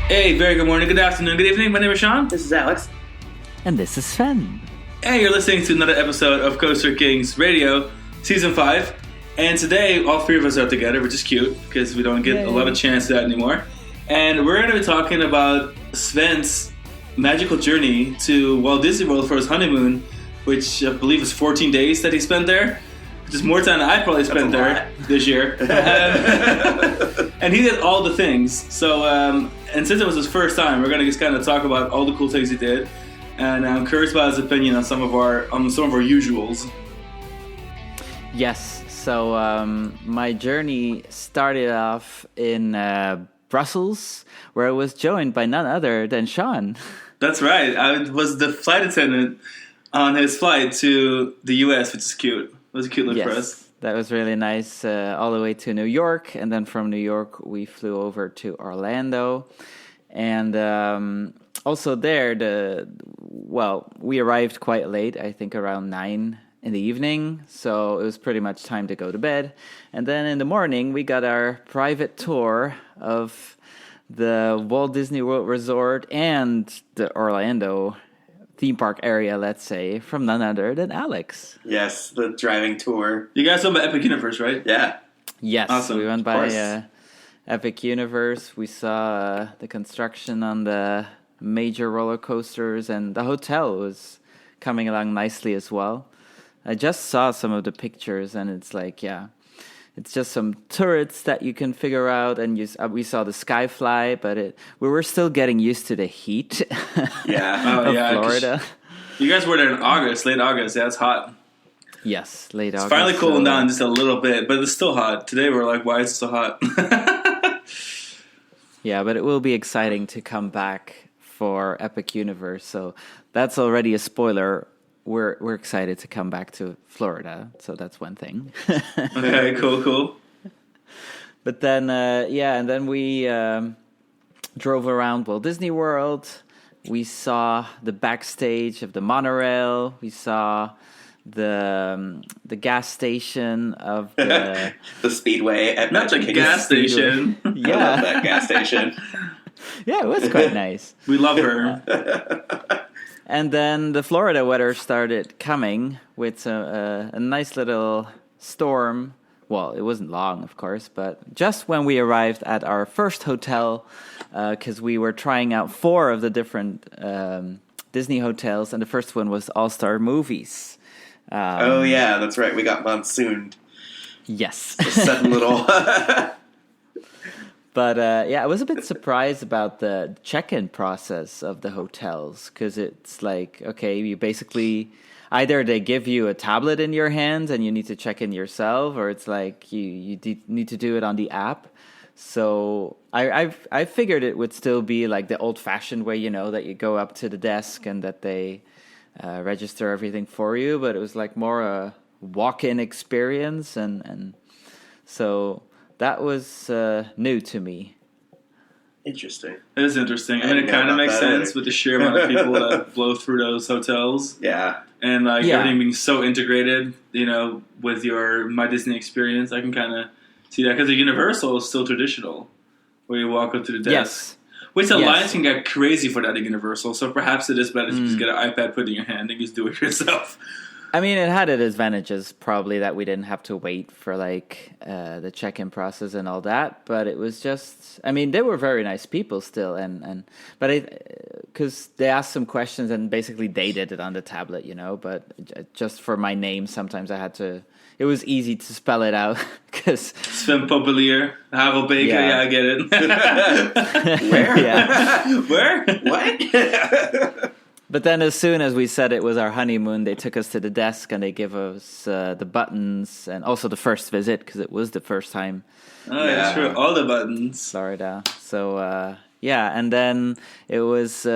Hey, very good morning, good afternoon, good evening. My name is Sean. This is Alex. And this is Sven. Hey, you're listening to another episode of Coaster Kings Radio, Season 5. And today, all three of us are together, which is cute, because we don't get a lot of chance to that anymore. And we're going to be talking about Sven's magical journey to Walt Disney World for his honeymoon, which I believe is 14 days that he spent there. Which is more time than I probably spent there this year. And he did all the things. So, and since it was his first time, we're going to just kind of talk about all the cool things he did. And I'm curious about his opinion on some of our usuals. Yes, so my journey started off in Brussels, where I was joined by none other than Sean. That's right. I was the flight attendant on his flight to the US, which is cute. It was a cute look for us. That was really nice, all the way to New York, and then from New York we flew over to Orlando, and also there, we arrived quite late, I think around 9 in the evening, so it was pretty much time to go to bed, and then in the morning we got our private tour of the Walt Disney World Resort and the Orlando theme park area, let's say, from none other than Alex. Yes, the driving tour. You guys went by Epic Universe, right? Yeah. Yes, awesome. We went by Epic Universe. We saw the construction on the major roller coasters, and the hotel was coming along nicely as well. I just saw some of the pictures, and it's like, it's just some turrets that you can figure out, and we saw the Skyfly, but we were still getting used to the heat of Florida. You guys were there in August, late August. Yeah, it's hot. Yes, late August. It's finally cooling down just a little bit, but it's still hot. Today we're like, why is it so hot? Yeah, but it will be exciting to come back for Epic Universe, so that's already a spoiler. We're excited to come back to Florida, so that's one thing. Okay, cool. But then, and then we drove around Walt Disney World. We saw the backstage of the monorail. We saw the gas station of the the Speedway at Not Magic the gas station. Yeah, I love that gas station. Yeah, it was quite nice. We love her. And then the Florida weather started coming with a nice little storm. Well, it wasn't long, of course, but just when we arrived at our first hotel, because we were trying out 4 of the different Disney hotels, and the first one was All-Star Movies. Oh, yeah, that's right. We got monsooned. Yes. A sudden little... But, I was a bit surprised about the check-in process of the hotels, because it's like, okay, you basically, either they give you a tablet in your hand and you need to check in yourself, or it's like you need to do it on the app. So I figured it would still be like the old-fashioned way, that you go up to the desk and that they register everything for you, but it was like more a walk-in experience, and so... That was new to me. Interesting. It is interesting. I mean, it kind of makes sense with the sheer amount of people that blow through those hotels. Yeah. And everything being so integrated, with your My Disney experience. I can kind of see that. Because the Universal is still traditional, where you walk up to the desk. Yes. Which the lines can get crazy for that at Universal. So perhaps it is better to just get an iPad, put it in your hand, and just do it yourself. I mean, it had its advantages, probably, that we didn't have to wait for, the check-in process and all that. But it was just... I mean, they were very nice people still. But because they asked some questions, and basically they did it on the tablet, But just for my name, sometimes I had to... It was easy to spell it out, because... Sven Populier, Harold Baker, yeah, I get it. Where? Yeah. Where? What? But then as soon as we said it was our honeymoon, they took us to the desk and they gave us the buttons, and also the first visit, because it was the first time. Oh, yeah, true. All the buttons. Florida. So, and then it was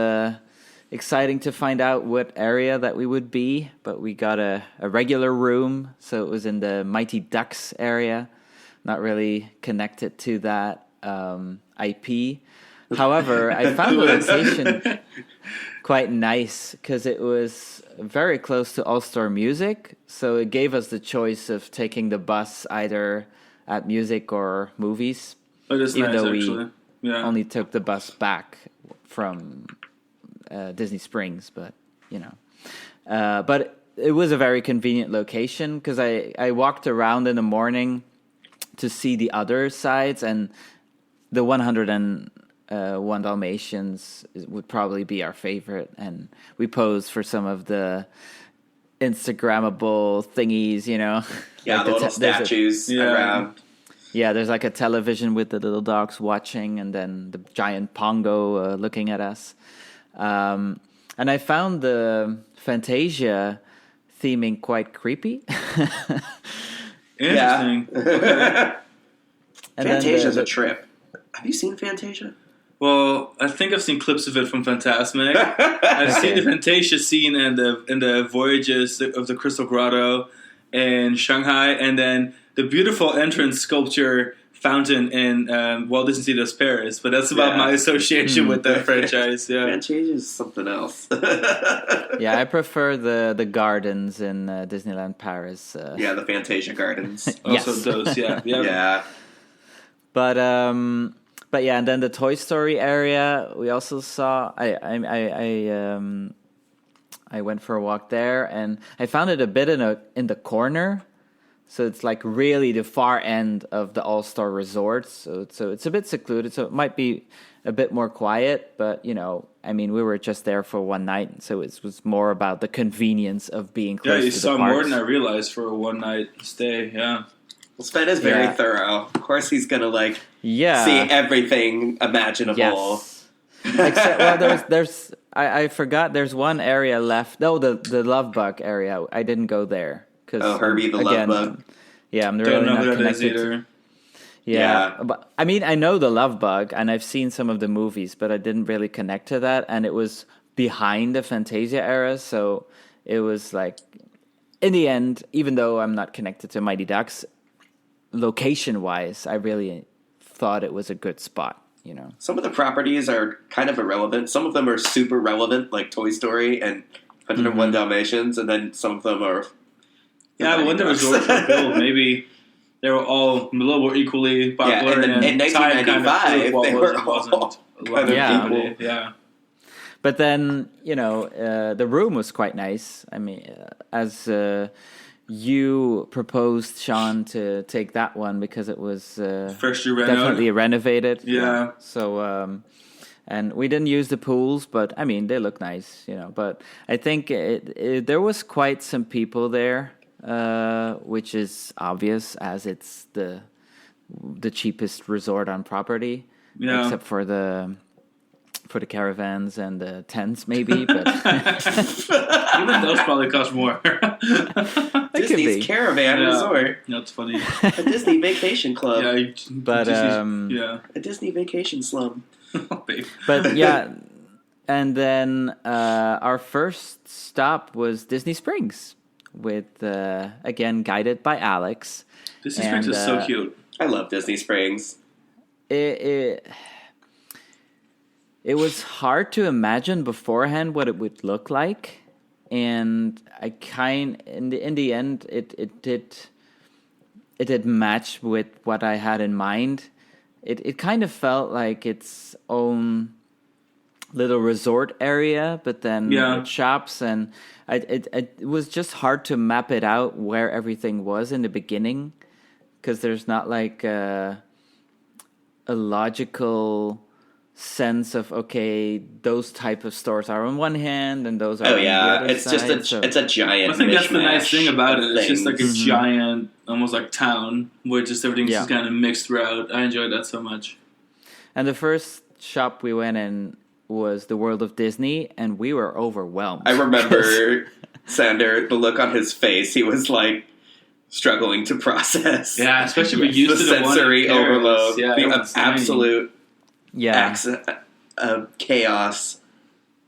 exciting to find out what area that we would be, but we got a regular room, so it was in the Mighty Ducks area, not really connected to that IP. However, I found the location quite nice because it was very close to All-Star Music, so it gave us the choice of taking the bus either at music or movies. Oh, that's even nice, though actually. only took the bus back from Disney Springs, but but it was a very convenient location because I walked around in the morning to see the other sides, and the 101 Dalmatians would probably be our favorite, and we posed for some of the Instagrammable thingies, Yeah, like the little statues around. Yeah, there's like a television with the little dogs watching, and then the giant pongo looking at us. And I found the Fantasia theming quite creepy. Interesting. Yeah. And Fantasia's a trip. Have you seen Fantasia? Well, I think I've seen clips of it from Fantasmic. I've seen the Fantasia scene in the voyages of the Crystal Grotto in Shanghai, and then the beautiful entrance sculpture fountain in Walt Disney Studios Paris. But that's about my association with the franchise. Yeah, Fantasia is something else. Yeah, I prefer the gardens in Disneyland Paris. Yeah, the Fantasia Gardens. also those. Yeah, Yeah. But yeah, and then the Toy Story area we also saw. I went for a walk there, and I found it a bit in the corner. So it's like really the far end of the All-Star Resort. So it's a bit secluded. So it might be a bit more quiet. But, we were just there for one night. So it was more about the convenience of being close to the parks. Yeah, you saw more than I realized for a one-night stay. Yeah. Well, Sven is very thorough. Of course he's going to, see everything imaginable. Yes. Except, there's I forgot there's one area left. No, the Love Bug area. I didn't go there. Herbie the Love Bug. Yeah, I'm Don't really know not who that is connected. either. Yeah, but I know the Love Bug, and I've seen some of the movies, but I didn't really connect to that, and it was behind the Fantasia era, so it was like, in the end, even though I'm not connected to Mighty Ducks, location-wise, I really thought it was a good spot, Some of the properties are kind of irrelevant. Some of them are super relevant, like Toy Story and 101 Dalmatians, and then some of them are... Yeah, but when the resorts were built, maybe they were all a little more equally popular. Yeah, in 1995, they were all kind of equal. Yeah. But then, the room was quite nice. As you proposed, Sean, to take that one because it was freshly definitely renovated. Yeah. So, and we didn't use the pools, but they look nice, But I think there was quite some people there. Which is obvious as it's the cheapest resort on property, except for the caravans and the tents, maybe. But even those probably cost more. Disney's Caravan Resort. That's funny. A Disney Vacation Club. Yeah, but a Disney Vacation Slum. But yeah, and then our first stop was Disney Springs. With again guided by Alex. Disney Springs is so cute. I love Disney Springs. It was hard to imagine beforehand what it would look like, and I in the end it did match with what I had in mind. It kind of felt like its own little resort area, but then with shops, and it was just hard to map it out where everything was in the beginning, because there's not like a logical sense of those type of stores are on one hand and those are on the other it's side. It's a giant. I think that's the nice thing about it. It's just like a Mm-hmm. giant, almost like town, where just everything's just kind of mixed throughout. I enjoyed that so much. And the first shop we went in was the World of Disney, and we were overwhelmed. I remember Sander, the look on his face. He was like struggling to process. Yeah, especially we used the to the sensory one in Paris. overload, Yeah, the absolute chaos,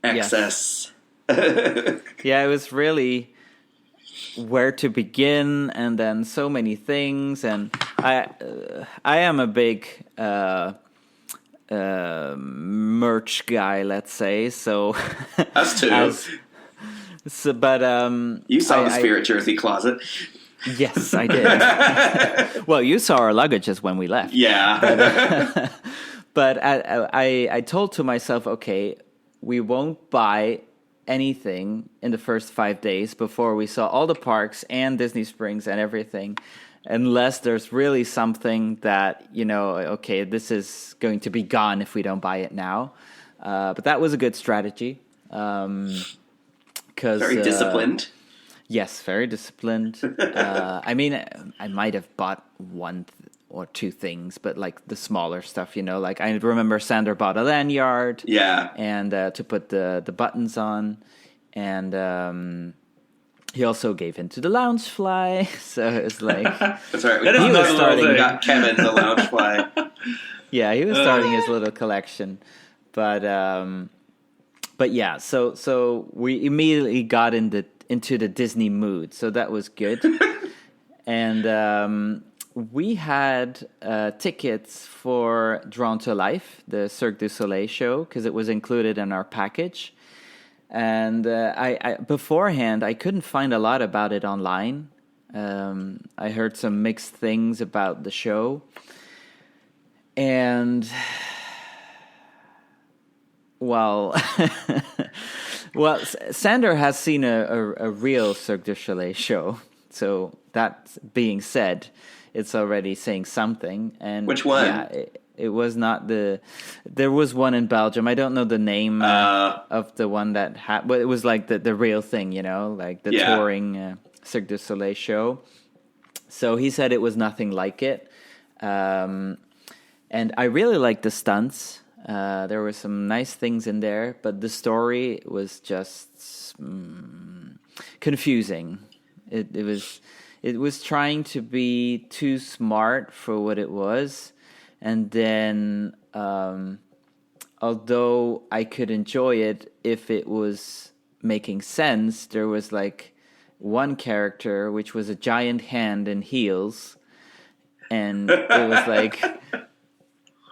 excess. Yeah, it was really where to begin, and then so many things. And I am a big merch guy, let's say. So us too. But you saw the Spirit jersey closet. Yes, I did. Well, you saw our luggages when we left. Yeah. But I told to myself, okay, we won't buy anything in the first 5 days before we saw all the parks and Disney Springs and everything, unless there's really something that, okay, this is going to be gone if we don't buy it now. But that was a good strategy. 'Cause, very disciplined. Yes, very disciplined. I mean, I might have bought one or two things, but like the smaller stuff, like I remember Sander bought a lanyard, and to put the buttons on, and he also gave into the Loungefly, so it's like that's right. We got Kevin the Loungefly. Yeah, he was starting his little collection, but yeah, so we immediately got into the Disney mood, so that was good, and. We had tickets for Drawn to Life, the Cirque du Soleil show, because it was included in our package. And I beforehand, I couldn't find a lot about it online. I heard some mixed things about the show. And, well, Sander has seen a real Cirque du Soleil show. So that being said, it's already saying something. And which one? Yeah, it was not there was one in Belgium. I don't know the name of the one that had, but it was like the real thing, like the touring Cirque du Soleil show. So he said it was nothing like it. And I really liked the stunts. There were some nice things in there, but the story was just confusing. It was trying to be too smart for what it was, and then although I could enjoy it if it was making sense, there was like one character which was a giant hand in heels, and it was like,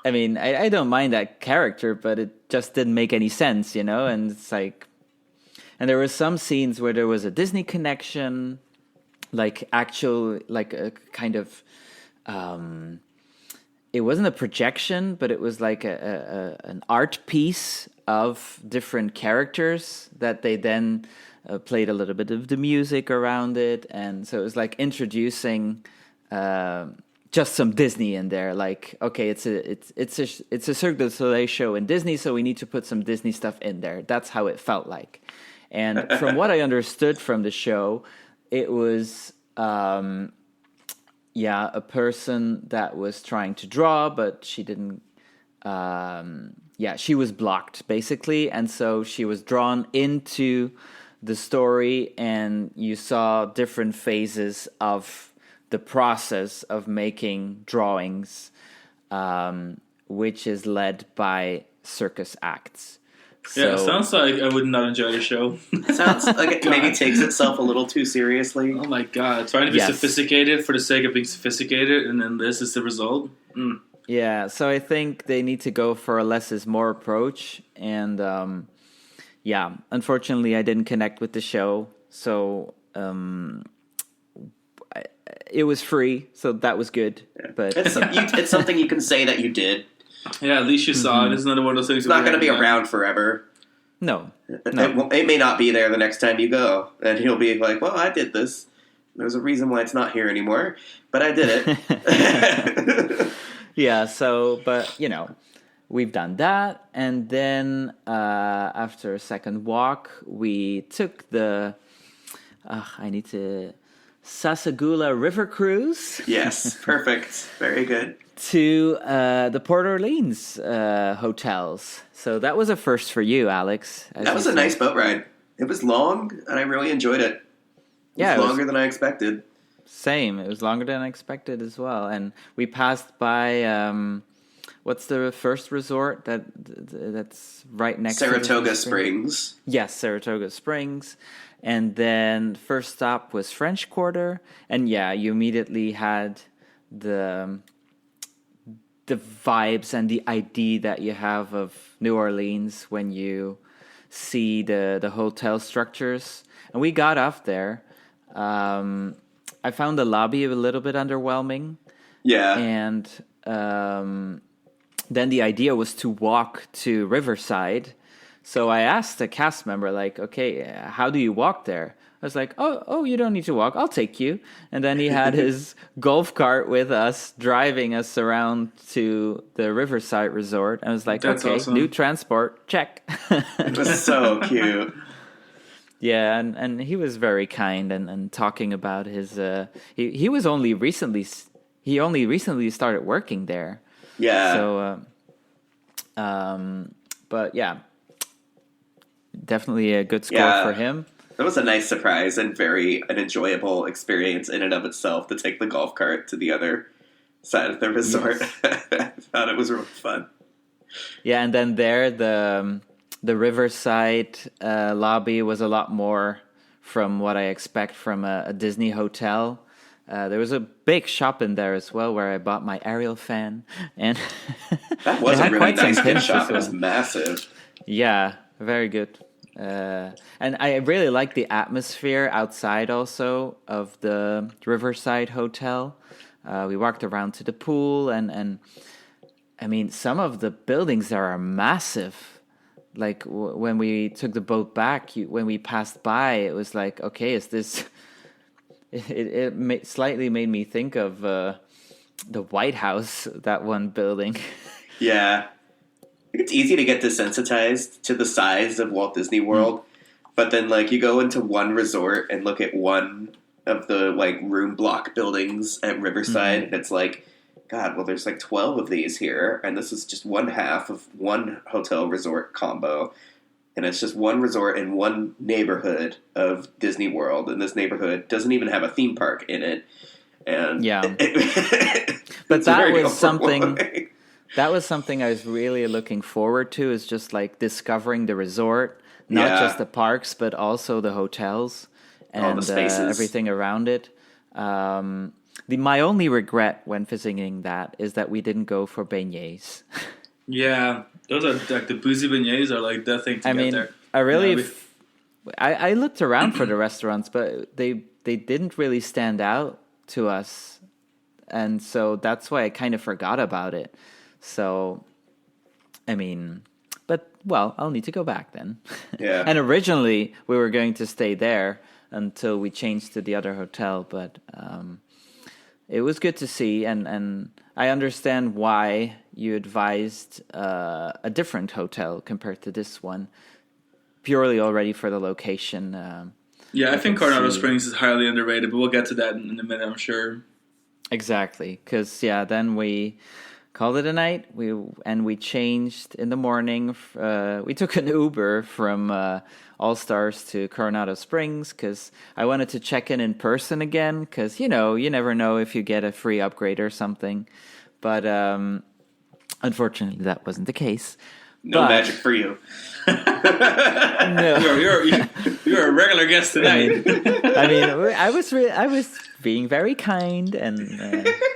I mean, I don't mind that character, but it just didn't make any sense, and it's like, and there were some scenes where there was a Disney connection, like a kind of, it wasn't a projection, but it was like an art piece of different characters that they then played a little bit of the music around it, and so it was like introducing just some Disney in there. Like, okay, it's a Cirque du Soleil show in Disney, so we need to put some Disney stuff in there. That's how it felt like, and from what I understood from the show, it was, a person that was trying to draw, but she didn't, she was blocked, basically, and so she was drawn into the story, and you saw different phases of the process of making drawings, which is led by circus acts. Yeah, it sounds like I would not enjoy the show. It sounds like it maybe takes itself a little too seriously. Oh my god, trying to be sophisticated for the sake of being sophisticated, and then this is the result? Mm. Yeah, so I think they need to go for a less is more approach, and unfortunately I didn't connect with the show, so it was free, so that was good. Yeah. But it's something you can say that you did. Yeah, at least you saw it. It's not one of those things. It's not going to be around forever. No. It may not be there the next time you go. And you'll be like, well, I did this. There's a reason why it's not here anymore. But I did it. Yeah, so, but, we've done that. And then after a second walk, we took the... Sasagula River Cruise. Yes, perfect. Very good. To the Port Orleans hotels. So that was a first for you, Alex. That was a nice boat ride. It was long, and I really enjoyed it. It was longer than I expected. Same. It was longer than I expected as well. And we passed by, what's the first resort that's right next to Saratoga Springs. Yes, Saratoga Springs. And then first stop was French Quarter. And you immediately had the vibes and the idea that you have of New Orleans when you see the hotel structures. And we got off there. I found the lobby a little bit underwhelming. Yeah. And then the idea was to walk to Riverside. So I asked a cast member, like, okay, how do you walk there? I was like, oh, you don't need to walk. I'll take you. And then he had his golf cart with us, driving us around to the Riverside Resort. I was like, That's okay, awesome. new transport, check. It was so cute. Yeah, and he was very kind and talking about his. He was only recently started working there. Yeah. So, but yeah, definitely a good score for him. That was a nice surprise and an enjoyable experience in and of itself to take the golf cart to the other side of the resort. Yes. I thought it was really fun. Yeah, and then there the Riverside lobby was a lot more from what I expect from a Disney hotel. There was a big shop in there as well where I bought my Ariel fan, and that was a really nice gift shop. It was massive. Yeah, very good. And I really like the atmosphere outside also of the Riverside Hotel. We walked around to the pool, and I mean, some of the buildings there are massive. Like when we took the boat back, when we passed by, it was like, okay, is this... It slightly made me think of the White House, that one building. Yeah. I think it's easy to get desensitized to the size of Walt Disney World, but then like you go into one resort and look at one of the like room block buildings at Riverside, and it's like, God, well, there's like 12 of these here, and this is just one half of one hotel resort combo, and it's just one resort in one neighborhood of Disney World, and this neighborhood doesn't even have a theme park in it. And yeah, but that was something. That was something I was really looking forward to, is just like discovering the resort, not just the parks, but also the hotels and all the spaces. Everything around it. My only regret when visiting that is that we didn't go for beignets. Yeah, those are like the boozy beignets are like the thing to get there. I looked around for the restaurants, but they didn't really stand out to us, and so that's why I kind of forgot about it. So, I mean, but, well, I'll need to go back then. Yeah. And originally, we were going to stay there until we changed to the other hotel, but it was good to see, and I understand why you advised a different hotel compared to this one, purely already for the location. I think Coronado Springs is highly underrated, but we'll get to that in a minute, I'm sure. Exactly, because, then we... called it a night. We changed in the morning. We took an Uber from All Stars to Coronado Springs because I wanted to check in person again. Because you never know if you get a free upgrade or something. But unfortunately, that wasn't the case. No magic for you. No, you're a regular guest tonight. I was being very kind and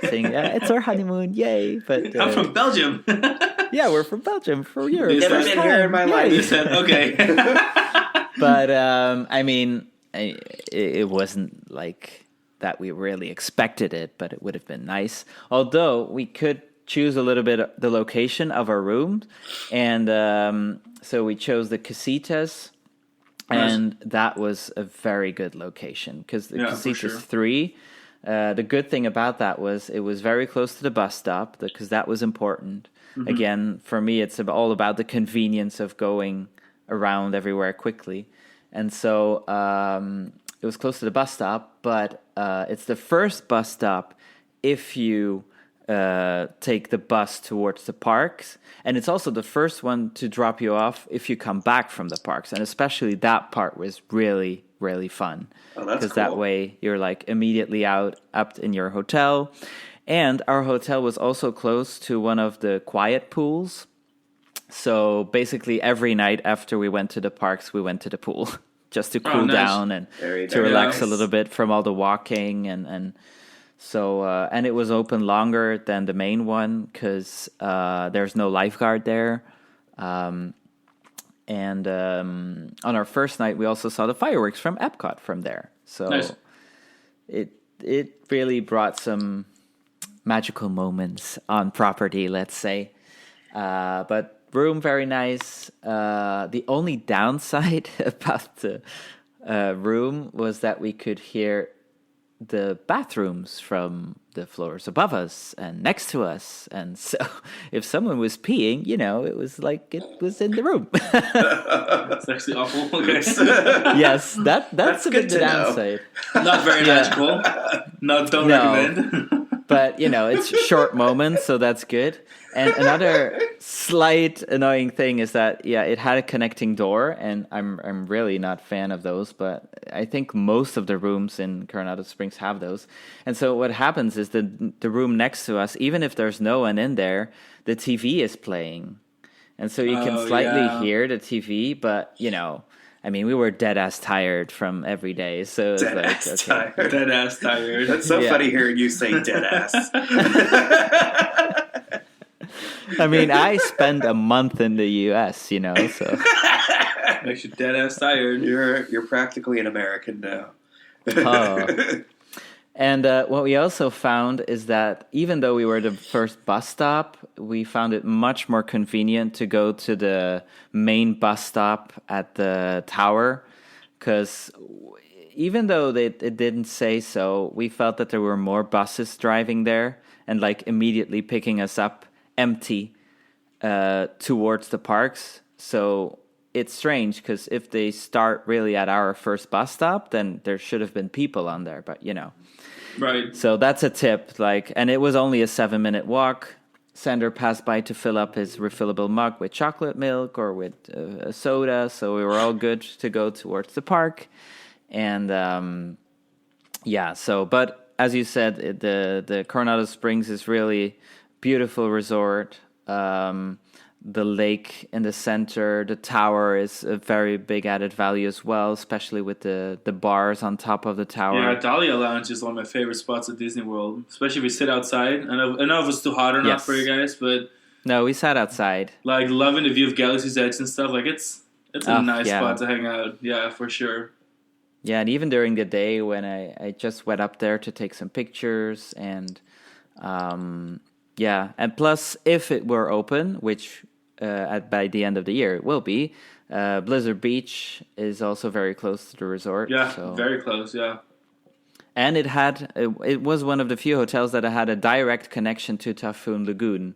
saying, it's our honeymoon, yay! But I'm from Belgium. Yeah, we're from Belgium for Europe. Never been here in my life. You said okay. But it wasn't like that. We really expected it, but it would have been nice. Although we could choose a little bit of the location of our room, and so we chose the Casitas, and that was a very good location because the Casitas 3. The good thing about that was it was very close to the bus stop because that was important. Mm-hmm. Again, for me, it's all about the convenience of going around everywhere quickly, and so it was close to the bus stop. But it's the first bus stop if you take the bus towards the parks, and it's also the first one to drop you off if you come back from the parks, and especially that part was really fun because that way you're like immediately up in your hotel. And our hotel was also close to one of the quiet pools, so basically every night after we went to the parks we went to the pool just to cool down and to relax a little bit from all the walking and so, and it was open longer than the main one because there's no lifeguard there. And on our first night, we also saw the fireworks from Epcot from there. So it really brought some magical moments on property, let's say. But room very nice. The only downside about the room was that we could hear the bathrooms from the floors above us and next to us, and so if someone was peeing, it was like it was in the room. That's actually awful. Okay. Yes, that's a bit the downside. Not very magical. Don't recommend. But it's short moments, so that's good. And another slight annoying thing is that it had a connecting door, and I'm really not a fan of those, but I think most of the rooms in Coronado Springs have those. And so what happens is the room next to us, even if there's no one in there, the TV is playing, and so you can slightly hear the TV, but we were dead ass tired from every day, so it was tired. Dead ass tired. That's so funny hearing you say dead ass. I spent a month in the U.S., so Makes you dead ass tired. You're practically an American now. Oh. And what we also found is that even though we were the first bus stop, we found it much more convenient to go to the main bus stop at the tower, because even though it didn't say so, we felt that there were more buses driving there and immediately picking us up empty towards the parks. So it's strange, because if they start really at our first bus stop, then there should have been people on there, but Right. So that's a tip. And it was only a 7-minute walk. Sander passed by to fill up his refillable mug with chocolate milk or with a soda, so we were all good to go towards the park. And but as you said, the Coronado Springs is really beautiful resort. The lake in the center, the tower is a very big added value as well, especially with the bars on top of the tower. Yeah, Dahlia Lounge is one of my favorite spots at Disney World, especially if we sit outside. I know if it's too hot or not for you guys, but no, we sat outside. Loving the view of Galaxy's Edge and stuff. It's a nice spot to hang out. Yeah, for sure. Yeah, and even during the day when I just went up there to take some pictures and and plus if it were open, which by the end of the year it will be, Blizzard Beach is also very close to the resort. Yeah, so. Very close, yeah. And it was one of the few hotels that had a direct connection to Typhoon Lagoon,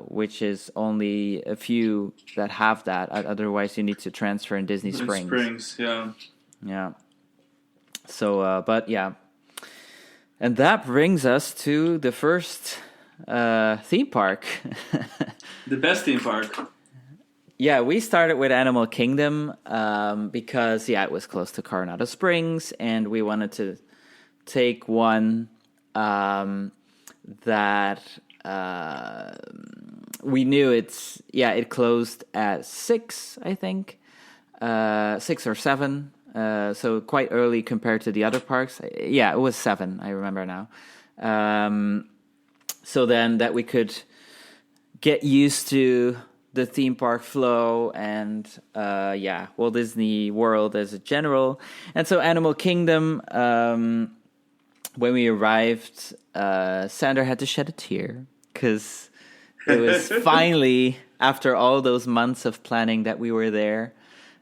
which is only a few that have that. Otherwise, you need to transfer in Disney Springs. Yeah. So, and that brings us to the first theme park. The best theme park. Yeah, we started with Animal Kingdom because, it was close to Coronado Springs, and we wanted to take one that we knew it closed at 6, I think, 6 or 7, so quite early compared to the other parks. Yeah, it was 7, I remember now. So then that we could get used to the theme park flow and Walt Disney World as a general. And so Animal Kingdom, when we arrived, Sander had to shed a tear because it was finally, after all those months of planning, that we were there,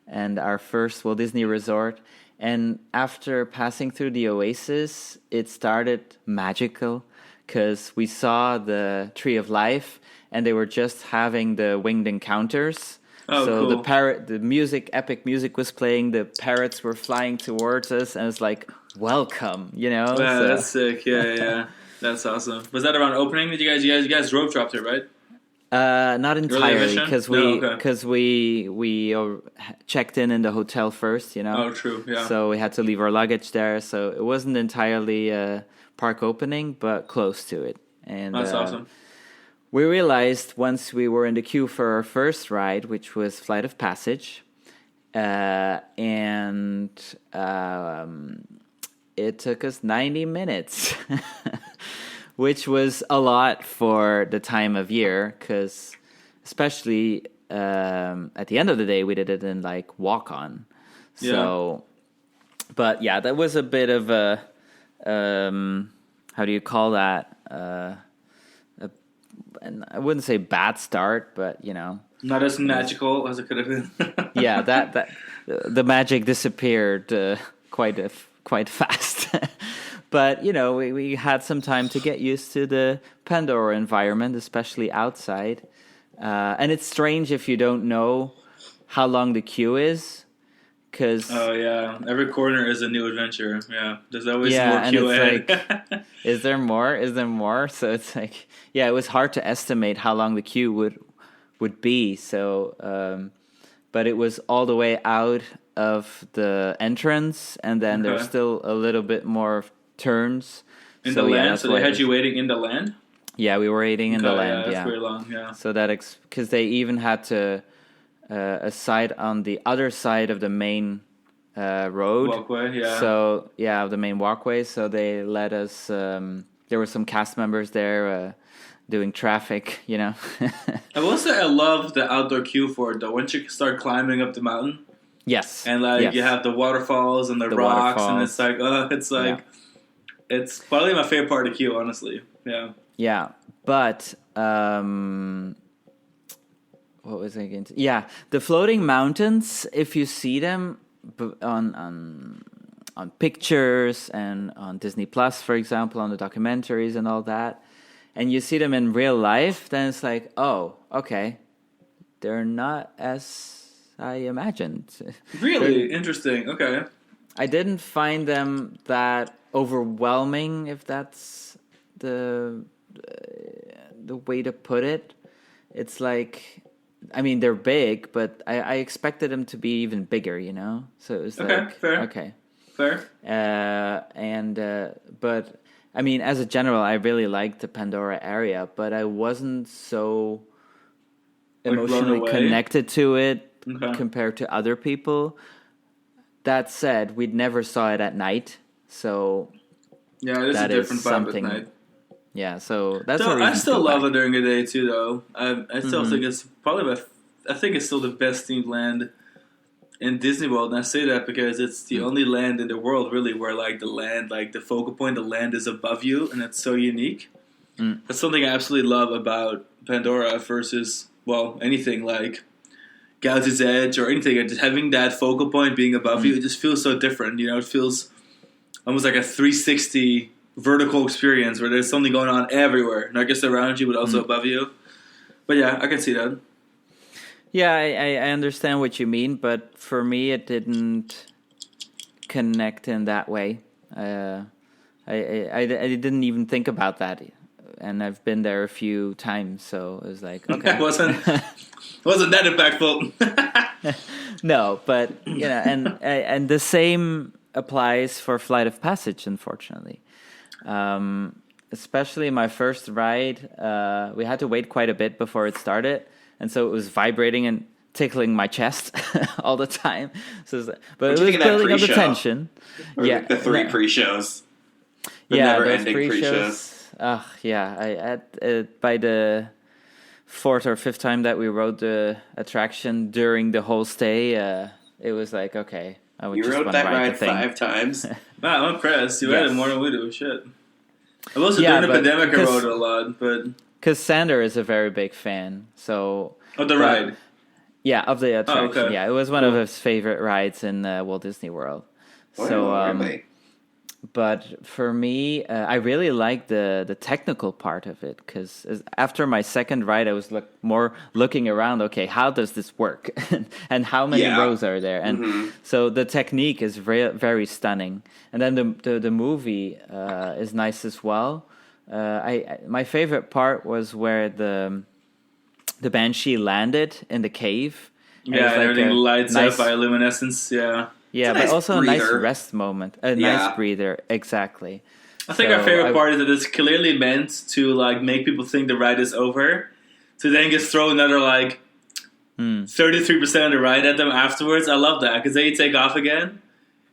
and our first Walt Disney Resort. And after passing through the Oasis, it started magical because we saw the Tree of Life, and they were just having the winged encounters. Oh, so cool. epic music was playing, the parrots were flying towards us, and it's like, welcome, Yeah, so. That's sick. Yeah. That's awesome. Was that around opening? Did you guys rope dropped it, right? Not entirely, because we checked in the hotel first, Oh, true. Yeah. So we had to leave our luggage there. So it wasn't entirely a park opening, but close to it. And that's awesome. We realized once we were in the queue for our first ride, which was Flight of Passage, and it took us 90 minutes, which was a lot for the time of year, because especially at the end of the day, we did it in walk-on. So, but yeah, that was a bit of a, how do you call that? and I wouldn't say bad start, but Not as magical as it could have been. yeah, that the magic disappeared quite fast. But we had some time to get used to the Pandora environment, especially outside. And it's strange if you don't know how long the queue is, because oh yeah, every corner is a new adventure. Yeah, there's always more queue ahead. Like, is there more? Is there more? So it's like, yeah, it was hard to estimate how long the queue would be. So, but it was all the way out of the entrance, and then there's still a little bit more turns in the land. So they had you waiting in the land. Yeah, we were waiting in the land. Yeah, that's very long. Yeah. So that because they even had to a side on the other side of the main road walkway. Yeah. So the main walkway. So they let us. There were some cast members there doing traffic. I will say I love the outdoor queue for it though. Once you start climbing up the mountain. Yes. And you have the waterfalls and the rocks, and it's like it's probably my favorite part of the queue, honestly. Yeah. Yeah, but what was I going to? Yeah, the floating mountains. If you see them on pictures and on Disney Plus, for example, on the documentaries and all that, and you see them in real life, then it's like, oh, okay, they're not as I imagined. Really interesting. Okay. I didn't find them that overwhelming, if that's the way to put it. It's like, I mean, they're big, but I expected them to be even bigger, So it was fair. Okay, fair. But I mean, as a general, I really liked the Pandora area, but I wasn't so emotionally connected to it compared to other people. That said, we'd never saw it at night, so yeah, it is a different vibe at night. Yeah, so that's. So I still love it during the day too, though. I still think it's probably I think it's still the best themed land in Disney World, and I say that because it's the only land in the world really where like the land, like the focal point, the land is above you, and it's so unique. That's something I absolutely love about Pandora versus anything like Galaxy's Edge or anything. Just having that focal point being above you, it just feels so different. It feels almost like a 360 vertical experience where there's something going on everywhere, not just around you, but also above you. But yeah, I can see that. Yeah, I understand what you mean, but for me, it didn't connect in that way. I didn't even think about that, and I've been there a few times, so it was like, okay, it wasn't that impactful. No, but and the same applies for Flight of Passage, unfortunately. Especially my first ride, we had to wait quite a bit before it started, and so it was vibrating and tickling my chest all the time. But it was building up the tension. Or the three pre-shows. The never-ending pre-shows. By the fourth or fifth time that we rode the attraction during the whole stay, it was like, okay, I would you just rode want to that ride ride the thing 5 times. Wow, I'm impressed. You rode it more than we do. Shit. I was during the pandemic. I rode it a lot, but because Sander is a very big fan, so of the ride. Yeah, of the attraction. Oh, okay. Yeah, it was one of his favorite rides in Walt Disney World. Really? But for me, I really like the technical part of it, because after my second ride, I was more looking around. Okay, how does this work, and how many rows are there? And so the technique is very, very stunning. And then the movie is nice as well. My favorite part was where the Banshee landed in the cave. Yeah, everything lights up by luminescence. Yeah. Yeah, but also a nice rest moment. Nice breather, exactly. I think our favorite part is that it's clearly meant to make people think the ride is over. So then just throw another 33% of the ride at them afterwards. I love that, because then you take off again.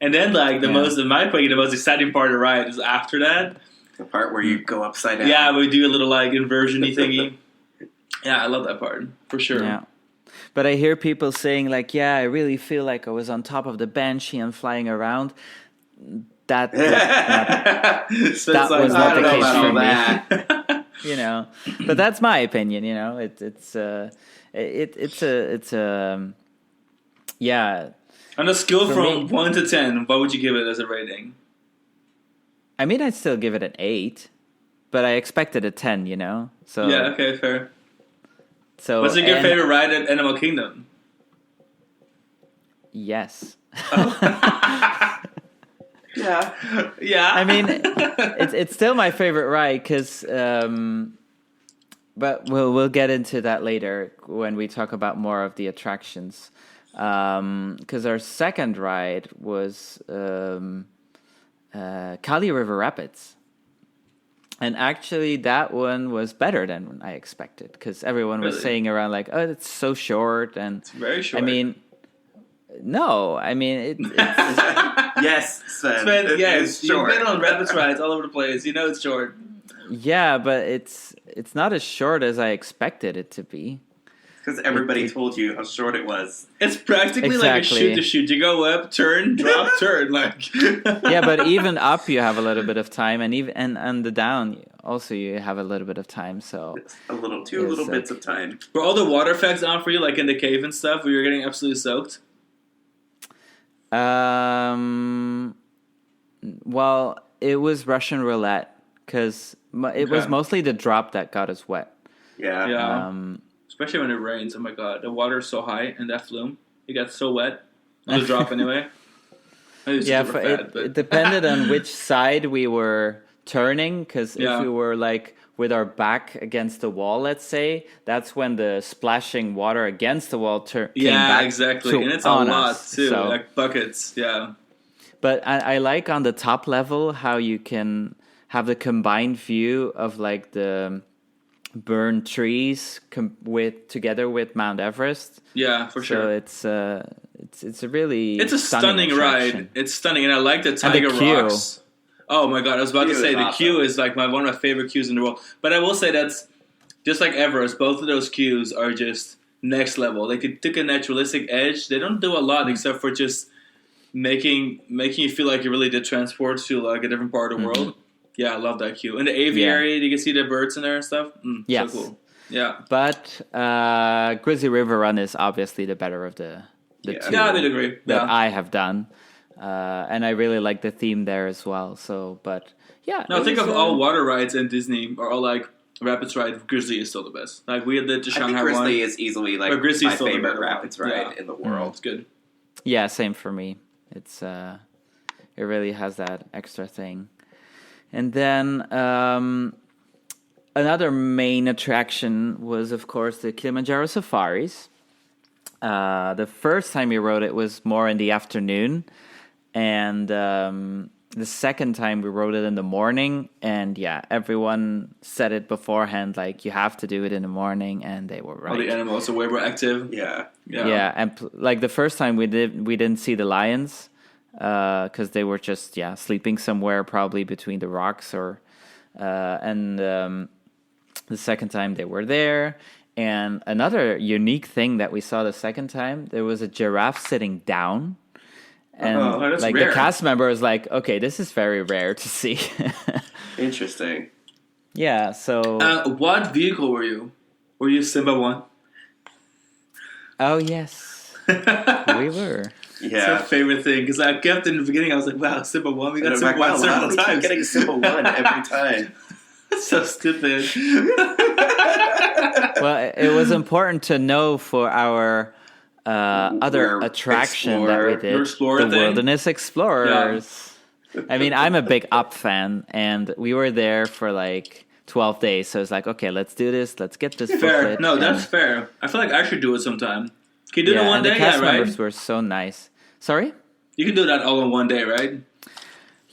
And then in my opinion, the most exciting part of the ride is after that. The part where you go upside down. Yeah, we do a little inversion-y thingy. Yeah, I love that part, for sure. Yeah. But I hear people saying I really feel like I was on top of the Banshee and flying around. That was not the case for me. you know. But that's my opinion, you know. It's a yeah. On a scale For from me- 1 to 10, what would you give it as a rating? I mean, I'd still give it an 8, but I expected a 10, you know. So Yeah, okay, fair. So What's your favorite ride at Animal Kingdom? Yes. Yeah. Yeah. I mean, it's still my favorite ride because, but we'll get into that later when we talk about more of the attractions. Because our second ride was Kali River Rapids, and actually that one was better than I expected because everyone was Really? saying around like, "Oh, it's so short," and It's very short. I mean, no, I mean it's Yes, Sven. Sven, It yes, is you've short. been on rapids rides all over the place. You know it's short. yeah, but it's not as short as I expected it to be. Because everybody told you how short it was. It's practically like a Exactly. shoot to shoot. You go up, turn, drop, turn. Like Yeah, but even up you have a little bit of time, and even and the down also you have a little bit of time. So A little, two Yes, little like- bits of time. were all the water effects on for you, like in the cave and stuff, where you're getting absolutely soaked? well, it was Russian roulette because it was Okay. mostly the drop that got us wet. Yeah. Yeah. Especially when it rains. Oh my god, the water's so high in that flume. It got so wet. On the drop anyway. I was Yeah, super fat, but it depended on which side we were turning. Because Yeah. if we were like with our back against the wall, let's say, that's when the splashing water against the wall came yeah, back exactly. to- And it's a on lot us. too, So- like buckets. Yeah. But I like on the top level how you can have the combined view of like the burned trees together with Mount Everest. Yeah, for So sure. it's a really It's a stunning ride. attraction. It's stunning, and I like the the Tiger queue. Rocks. Oh my god, I was about to Queue say is the awesome. queue is like one of my favorite queues in the world. But I will say that's just like Everest. Both of those queues are just next level. They took a naturalistic edge. They don't do a lot except for just making you feel like you really did transport to like a different part of the world. Yeah, I love that queue. In the aviary, you can see the birds in there and stuff. Yes. So cool. Yeah. But Grizzly River Run is obviously the better of the Yeah. two Yeah, I would agree. that Yeah. I have done. And I really like the theme there as well. So, but yeah. No, it think was, of all water rides in Disney or all like Rapids ride. Grizzly is still the best. Like we did the I think Shanghai Grizzly one. is easily like But Grizzly's my still the favorite better one. rapids ride Yeah. in the world. It's good. Yeah, same for me. It's it really has that extra thing. And then another main attraction was, of course, the Kilimanjaro safaris. The first time we rode it was more in the afternoon, and the second time we rode it in the morning. And yeah, everyone said it beforehand, like you have to do it in the morning, and they were right. All the animals are way more active. Yeah. Yeah, and like the first time we didn't see the lions because they were just sleeping somewhere probably between the rocks and the second time they were there. And another unique thing that we saw the second time, there was a giraffe sitting down. And that's like rare. the cast member was like, okay, this is very rare to see. Interesting. Yeah, so What vehicle were you? Were you Simba 1? oh yes, we were. It's Yeah. my favorite thing because I kept in the beginning. I was like, "Wow, Simba 1." We And got I'm Simba like, 1 wow, several we keep times. getting Simba 1 every time. That's so stupid. Well, it was important to know for our other We're attraction that we did, Explorer the thing? Wilderness Explorers. I mean, I'm a big Up fan, and we were there for like 12 days, so it's like, okay, let's do this, let's get this Fair. booklet. No, and- that's fair. I feel like I should do it sometime. Can you do it in one and day? the cast Yeah, right? members were so nice. Sorry? You can do that all in one day, right?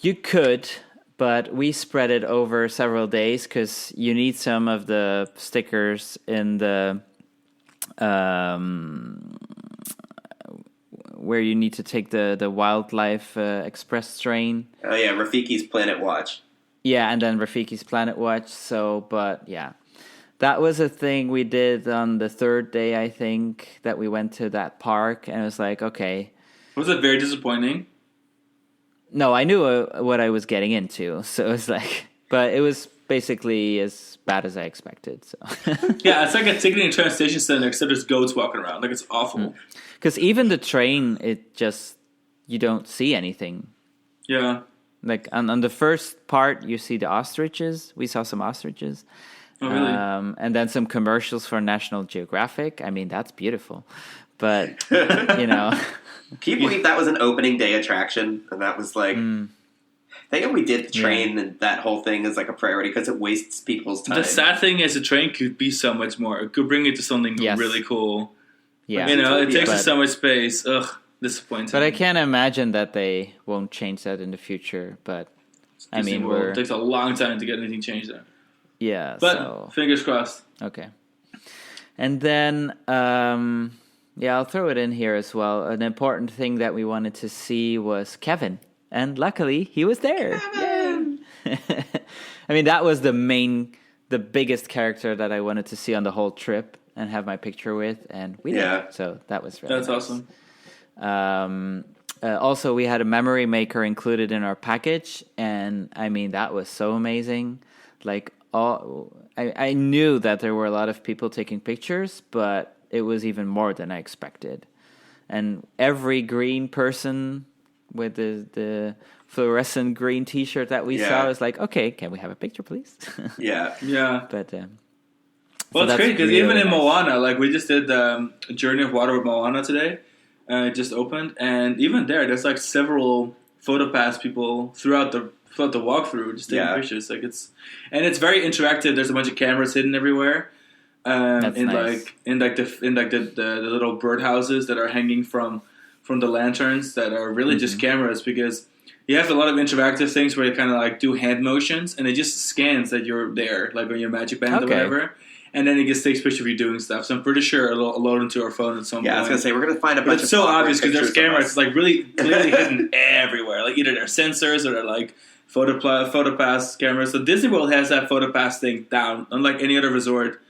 You could, but we spread it over several days because you need some of the stickers in the where you need to take the wildlife express train. Oh yeah, Rafiki's Planet Watch. Yeah, and then Rafiki's Planet Watch. So, but yeah, that was a thing we did on the third day, I think, that we went to that park, and it was like, okay. Was it very disappointing? No, I knew what I was getting into, so it was like, But it was basically as bad as I expected. So Yeah, it's like a ticketing train station center, except there's goats walking around. Like, it's awful. because even the train, you don't see anything. Yeah. Like on the first part, you see the ostriches. We saw some ostriches. Oh, really? And then some commercials for National Geographic. I mean, that's beautiful. But, you know. Can you believe that was an opening day attraction? And that was like... Thank God we did the train and that whole thing is like a priority because it wastes people's time. The sad thing is the train could be so much more. It could bring it to something really cool. Yeah. You know, it takes up so much space. Ugh, disappointing. But I can't imagine that they won't change that in the future. But, I mean, it takes a long time to get anything changed there. Yeah, but fingers crossed. Okay. And then, I'll throw it in here as well. An important thing that we wanted to see was Kevin. And luckily, he was there. Yay! I mean, that was the biggest character that I wanted to see on the whole trip and have my picture with. And we did. So that was really nice. Awesome. Also, we had a memory maker included in our package. And, I mean, that was so amazing. Like, I knew that there were a lot of people taking pictures, but it was even more than I expected. And every green person with the fluorescent green T-shirt that we saw was like, okay, can we have a picture, please? Yeah. But well, it's great because even in Moana, like we just did Journey of Water with Moana today. It just opened, and even there's like several PhotoPass people throughout the walkthrough just taking pictures. Like it's very interactive. There's a bunch of cameras hidden everywhere. That's nice. in the little birdhouses that are hanging from the lanterns that are really just cameras, because you have a lot of interactive things where you kind of like do hand motions and it just scans that you're there, like on your Magic Band or whatever. And then it just takes pictures of you doing stuff. So I'm pretty sure it'll load into our phone at some point. Yeah, I was going to say, we're going to find a bunch of it's so obvious because there's cameras. It's like really clearly hidden everywhere. Like either they're sensors or they're like PhotoPass cameras. So Disney World has that PhotoPass thing down. Unlike any other resort,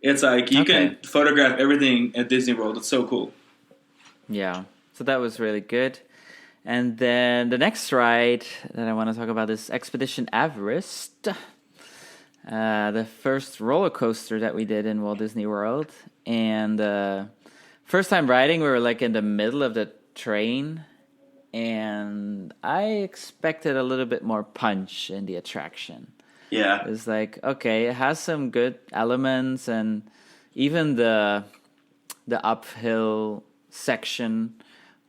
it's like you can photograph everything at Disney World. It's so cool. Yeah. So that was really good. And then the next ride that I want to talk about is Expedition Everest. The first roller coaster that we did in Walt Disney World. And first time riding, we were like in the middle of the train. And I expected a little bit more punch in the attraction. Yeah. It was like, okay, it has some good elements. And even the uphill section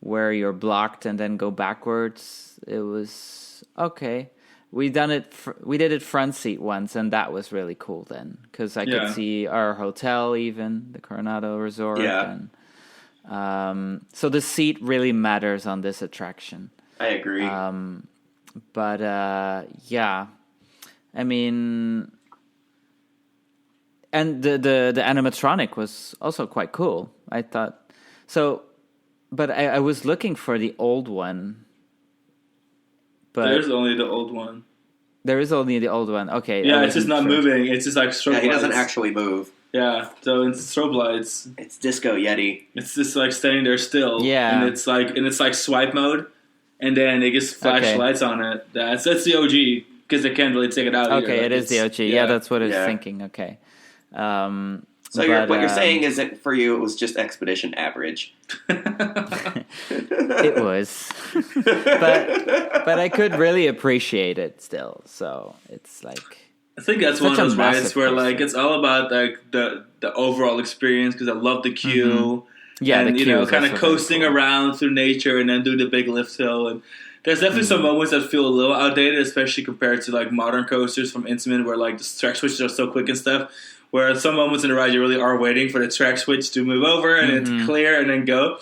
where you're blocked and then go backwards, it was okay. We did it front seat once, and that was really cool then, because I could see our hotel, even the Coronado Resort. Yeah. And, so the seat really matters on this attraction. I agree. But I mean, and the animatronic was also quite cool, I thought. So, but I was looking for the old one. But there's only the old one. There is only the old one. Okay. Yeah, it's just not moving. It's just like strobe lights. He doesn't actually move. Yeah, so it's strobe lights. It's Disco Yeti. It's just like standing there still. Yeah. And it's like swipe mode, and then it just flash lights on it. That's the OG, because they can't really take it out. Okay, either. it is the OG. Yeah, that's what I was thinking. Okay. So what you're saying is that for you it was just Expedition average. It was, but I could really appreciate it still. So it's like, I think that's one of those rides where like it's all about like the overall experience, because I love the queue. Yeah, and the queue kind of coasting around through nature and then do the big lift hill. And there's definitely some moments that feel a little outdated, especially compared to like modern coasters from Intamin, where like the track switches are so quick and stuff. Where at some moments in the ride you really are waiting for the track switch to move over and it's clear and then go.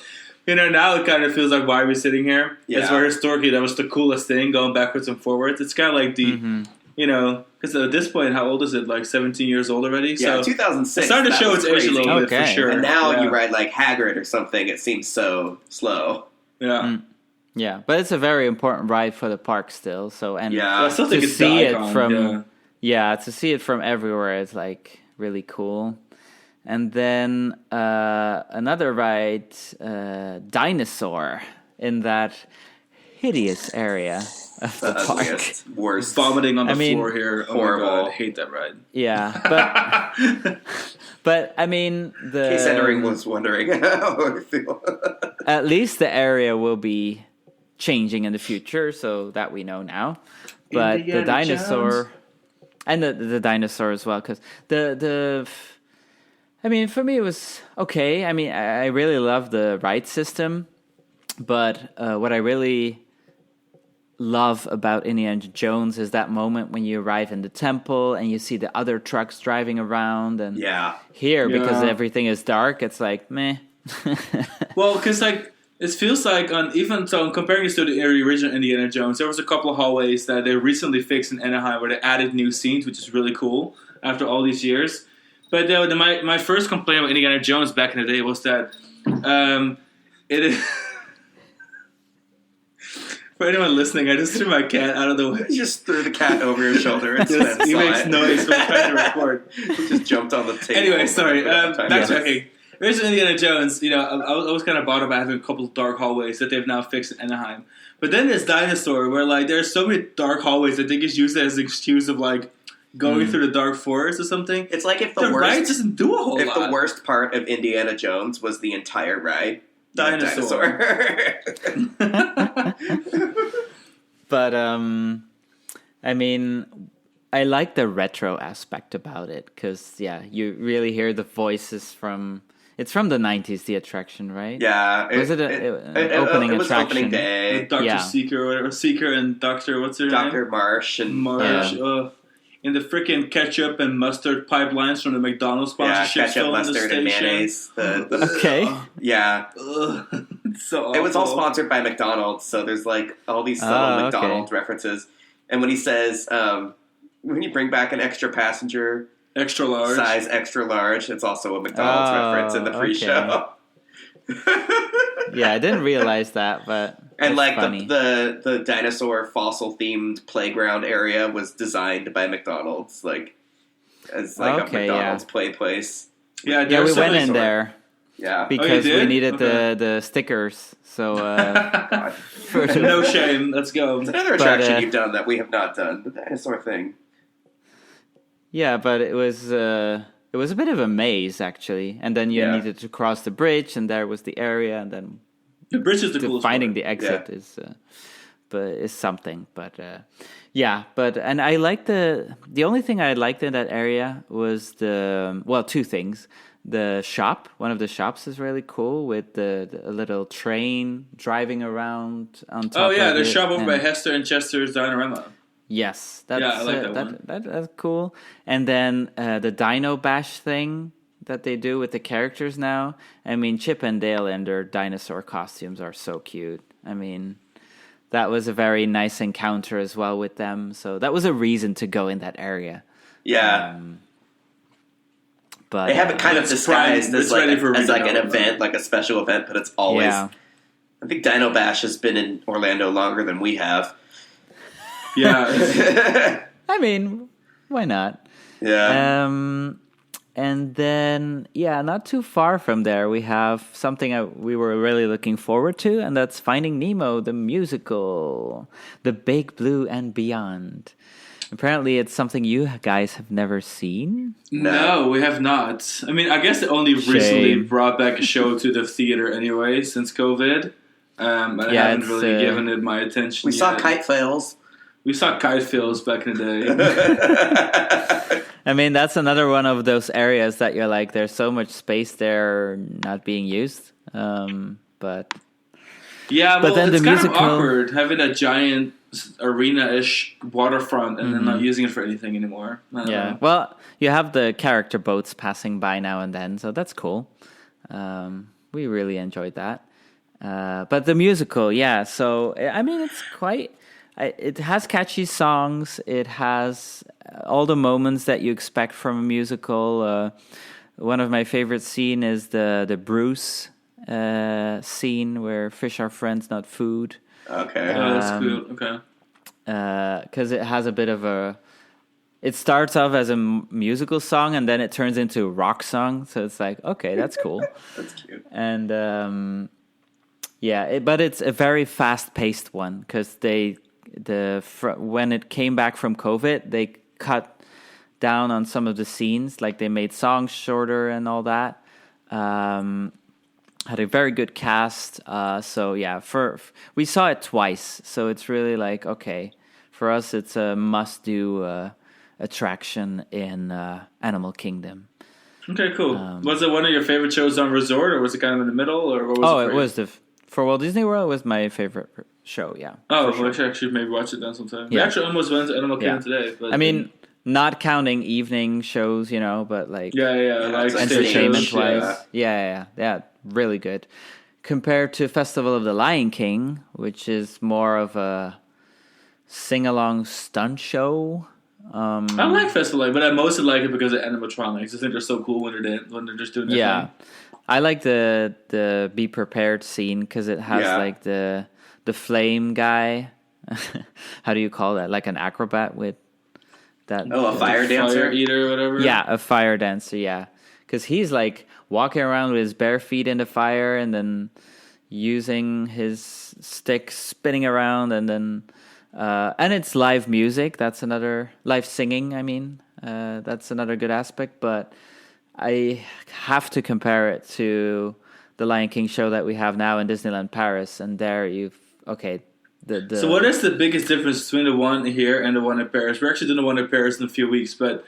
Now it kind of feels like, why are we sitting here? Yeah. It's where historically that was the coolest thing, going backwards and forwards. It's kind of like the, because at this point, how old is it? Like 17 years old already? Yeah, so 2006. It's starting to show its age a little bit for sure. And now you ride like Hagrid or something, it seems so slow. Yeah. Yeah, but it's a very important ride for the park still. So I still think to it's see the icon, it from to see it from everywhere is like really cool. And then another ride, Dinosaur, in that hideous area of the park. ugliest, worst. Vomiting on the I mean, floor here. horrible. Oh my god, I hate that ride. Yeah, but I mean, In case entering was wondering how I feel. at least the area will be changing in the future, so that we know now. But Indiana the dinosaur Jones. and the dinosaur as well, because I mean, for me it was okay. I mean, I really love the ride system, but what I really love about Indiana Jones is that moment when you arrive in the temple and you see the other trucks driving around, and here, because Yeah. everything is dark, it's like meh. Well, because like it feels like even so, comparing this to the original Indiana Jones, there was a couple of hallways that they recently fixed in Anaheim where they added new scenes, which is really cool after all these years. But my first complaint about Indiana Jones back in the day was that it is. For anyone listening, I just threw my cat out of the way. He just threw the cat over his shoulder and Sven He saw makes it. noise when trying to record. He just jumped on the table. Anyway, sorry. Backtracking. Yes. Original Indiana Jones, I was kind of bothered by having a couple of dark hallways that they've now fixed in Anaheim. But then this dinosaur, where like there's so many dark hallways that they just use it as an excuse of like going through the dark forest or something. It's like if The ride doesn't do a whole if lot. the worst part of Indiana Jones was the entire ride. Dinosaur. But I mean, I like the retro aspect about it because you really hear the voices from. It's from the 90s, the attraction, right? Yeah. Was it an opening it was attraction? opening day. Dr. Yeah. Seeker or whatever. Seeker and Dr. What's her name? Dr. Marsh and Marsh. Yeah. In the freaking ketchup and mustard pipelines from the McDonald's yeah, sponsorship ketchup, still in the mustard, station. and mayonnaise. Okay. Yeah. Ugh, it's so awful. It was all sponsored by McDonald's, so there's like all these subtle okay. McDonald's references. And when he says, when you bring back an extra passenger, Extra large. size extra large, it's also a McDonald's reference in the pre-show. Yeah, I didn't realize that, but And that's like funny. the dinosaur fossil themed playground area was designed by McDonald's, like as like a Okay, McDonald's play place. Yeah, yeah, there's we so went many in sort- there Yeah. because we did? needed Okay. the stickers. So No shame. Let's go. It's another But, attraction you've done that we have not done, the dinosaur thing. yeah, but it was a bit of a maze actually, and then you Yeah. needed to cross the bridge, and there was the area, and then The bridge is the coolest finding part. the exit is something. But and I like the only thing I liked in that area was two things. The shop, one of the shops is really cool with the little train driving around on top. Oh yeah, of the it, shop over by and- Hester and Chester's Dinorama. Yes, that's, I like that one. That's cool. And then the Dino Bash thing that they do with the characters now. I mean, Chip and Dale and their dinosaur costumes are so cute. I mean, that was a very nice encounter as well with them. So that was a reason to go in that area. Yeah. But They have it kind of It's disguised prime- as it's like, ready for as like an redevelopment. event, like a special event, but it's always. yeah. I think Dino Bash has been in Orlando longer than we have. Yeah, it's- I mean, why not? Yeah. And then, not too far from there, we have something we were really looking forward to, and that's Finding Nemo, the musical, The Big Blue and Beyond. Apparently, it's something you guys have never seen. no, we have not. I mean, I guess they only recently Shame. brought back a show to the theater anyway since COVID. And I Yeah, haven't it's, really given it my attention. we saw yet. Kite Fails. We saw Kite Fails back in the day. I mean, that's another one of those areas that you're like, there's so much space there not being used. But Yeah, But well, then the it's kind musical- of awkward having a giant arena-ish waterfront and then not using it for anything anymore. I don't know. well, you have the character boats passing by now and then, so that's cool. We really enjoyed that. But the musical, so I mean, it's quite. It has catchy songs. It has all the moments that you expect from a musical. One of my favorite scene is the Bruce scene where fish are friends, not food. Okay. Oh, that's cool. Okay. Because it has a bit of a. It starts off as a musical song and then it turns into a rock song. So it's like, okay, that's cool. That's cute. And Yeah, but it's a very fast-paced one because when it came back from COVID, they cut down on some of the scenes, like they made songs shorter and all that. Had a very good cast. So yeah, we saw it twice, so it's really like, okay, for us it's a must-do attraction in Animal Kingdom. Okay, cool. Was it one of your favorite shows on Resort, or was it kind of in the middle, or what was it? It was for Walt Disney World. It was my favorite show. Yeah. Oh, well, I should actually maybe watch it then sometime. We actually almost went to Animal Kingdom today. But I mean, not counting evening shows, but like like entertainment-wise, yeah, really good. Compared to Festival of the Lion King, which is more of a sing-along stunt show. I like Festival, but I mostly like it because of animatronics. I think they're so cool when they're just doing their thing. I like the Be Prepared scene because it has like the flame guy. How do you call that? Like an acrobat with that. Oh, a fire dancer, fire eater, or whatever. Yeah, a fire dancer. Yeah, because he's like walking around with his bare feet in the fire and then using his stick, spinning around, and then and it's live music. That's another live singing. I mean, that's another good aspect, but I have to compare it to the Lion King show that we have now in Disneyland Paris, and there So what is the biggest difference between the one here and the one in Paris? We're actually doing the one in Paris in a few weeks, but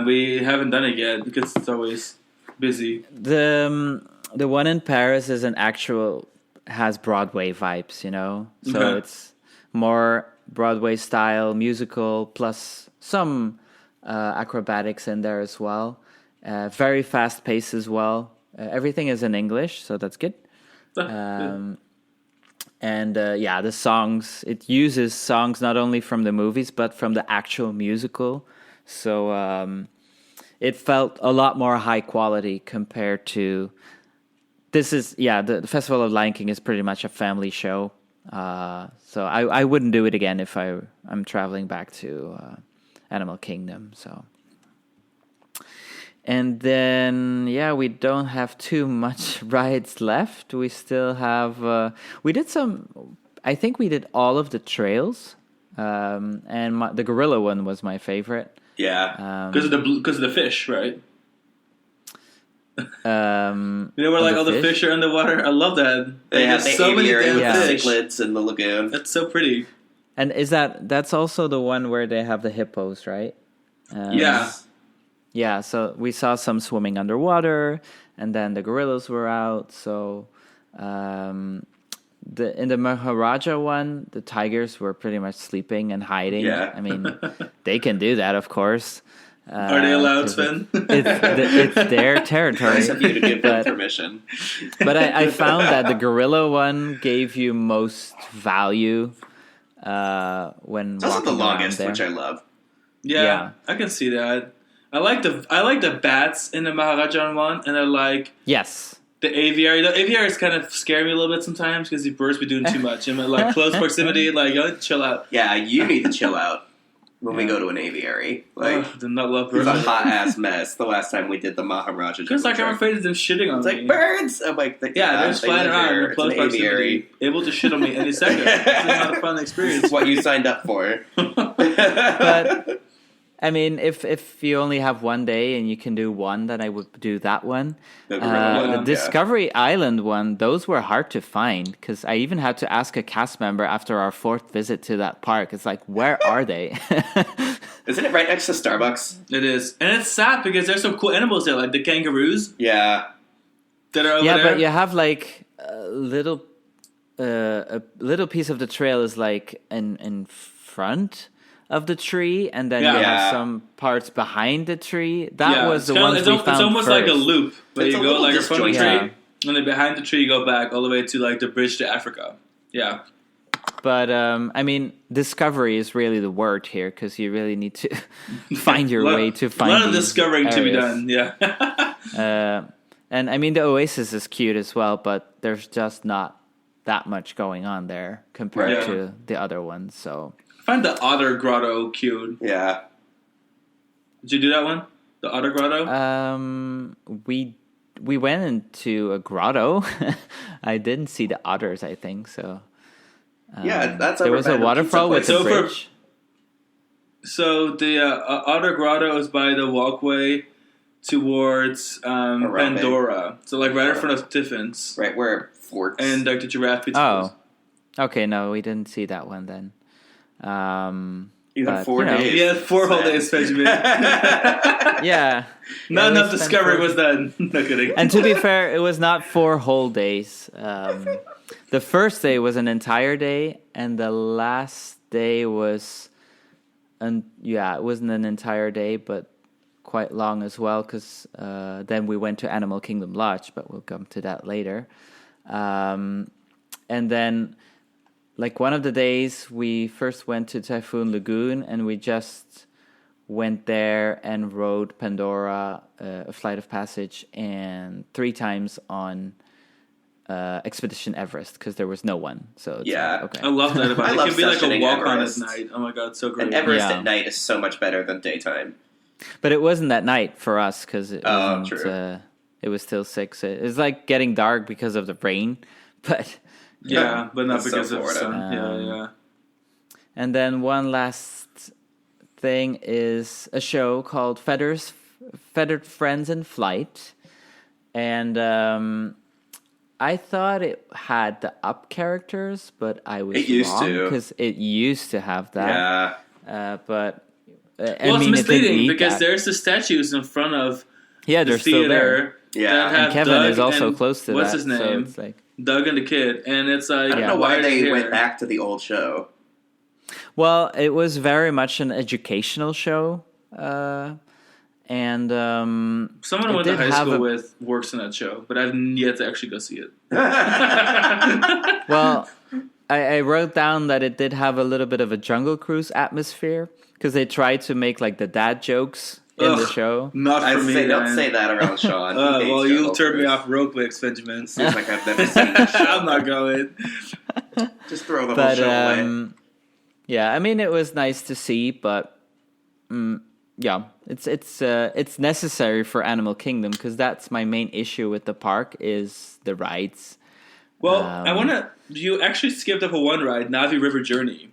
we haven't done it yet because it's always busy. The one in Paris has Broadway vibes, so it's more Broadway style musical plus some acrobatics in there as well. Very fast pace as well. Everything is in English, so that's good. And the songs, it uses songs not only from the movies but from the actual musical. So it felt a lot more high quality compared to the Festival of Lion King is pretty much a family show. So I wouldn't do it again if I'm traveling back to Animal Kingdom. So. And then, we don't have too much rides left. We still have... I think we did all of the trails. And the gorilla one was my favorite. Yeah, because of the fish, right? Where like all the fish are underwater? I love that. They have so many cichlids in the lagoon. That's so pretty. And that's also the one where they have the hippos, right? Yeah, so we saw some swimming underwater, and then the gorillas were out. So in the Maharaja one, the tigers were pretty much sleeping and hiding. Yeah. I mean, they can do that, of course. Are they allowed, Sven? It's their territory. Nice of you to give them permission. But I found that the gorilla one gave you most value when it's also the longest, which I love. Yeah, I can see that. I like the bats in the Maharajan one, and I like the aviary. The aviaries kind of scare me a little bit sometimes because the birds be doing too much. I'm like close proximity, like chill out. Yeah, you need to chill out when we go to an aviary. Like, do not love birds. It was a hot ass mess the last time we did the Maharaja. Because I'm afraid of them shitting on me. It's like birds. I'm like, they're just flying around in close proximity, able to shit on me any second. It's not a fun experience. It's what you signed up for. But I mean, if you only have one day and you can do one, then I would do that one. The Discovery Island one, those were hard to find because I even had to ask a cast member after our 4th visit to that park. It's like, where are they? Isn't it right next to Starbucks? It is. And it's sad because there's some cool animals there, like the kangaroos. Yeah. That are over there. But you have like a little piece of the trail is like in front of the tree, and then you have some parts behind the tree. That was the one we found It's almost first. like a loop, but you go like in front of the tree, and then behind the tree you go back all the way to like the bridge to Africa. Yeah. But I mean, discovery is really the word here because you really need to find your way to find. A lot of discovering areas. to be done. Yeah. And I mean, the Oasis is cute as well, but there's just not that much going on there compared to the other ones. So. I find the Otter Grotto cute. Yeah. Did you do that one? The Otter Grotto? we went into a grotto. I didn't see the otters, I think so. That's there was a waterfall with a bridge. So the Otter Grotto is by the walkway towards Pandora. So like right in front of Tiffin's. Right where Forks. And like the giraffe pizza. Oh. Okay, no, we didn't see that one then. You had 4 days. We had 4 whole days, Benjamin. Yeah. Not enough discovery was done. No kidding. And to be fair, it was not 4 whole days. The first day was an entire day, and the last day was... it wasn't an entire day, but quite long as well, because then we went to Animal Kingdom Lodge, but we'll come to that later. And then, like, one of the days, we first went to Typhoon Lagoon, and we just went there and rode Pandora, a Flight of Passage, and 3 times on Expedition Everest, because there was no one. So it's okay. I love that about it. It can be like a walk on at night. Oh my god, so great. And Everest at night is so much better than daytime. But it wasn't that night for us, because it wasn't. True. It was still 6. It's like getting dark because of the rain, but but not because of sun. Yeah. And then one last thing is a show called Feathered Friends in Flight, and I thought it had the up characters, but I was wrong because it used to have that. Yeah. But it's misleading because there's the statues in front of they're the still there. theater. Yeah, and Kevin Doug is also close to what's that. his name? So it's like, Doug and the kid, and it's like I don't know why they went back to the old show. Well, it was very much an educational show, and someone I went to high school with works in that show, but I've yet to actually go see it. Well, I wrote down that it did have a little bit of a Jungle Cruise atmosphere because they tried to make like the dad jokes in the show. Not for me. Don't say that around Sean. Well, you'll turn me off real quick, Benjamin. Seems like I've never seen the show. I'm not going. Just throw the whole show away. Yeah, I mean it was nice to see, but it's necessary for Animal Kingdom because that's my main issue with the park is the rides. Well, you actually skipped up one ride, Navi River Journey.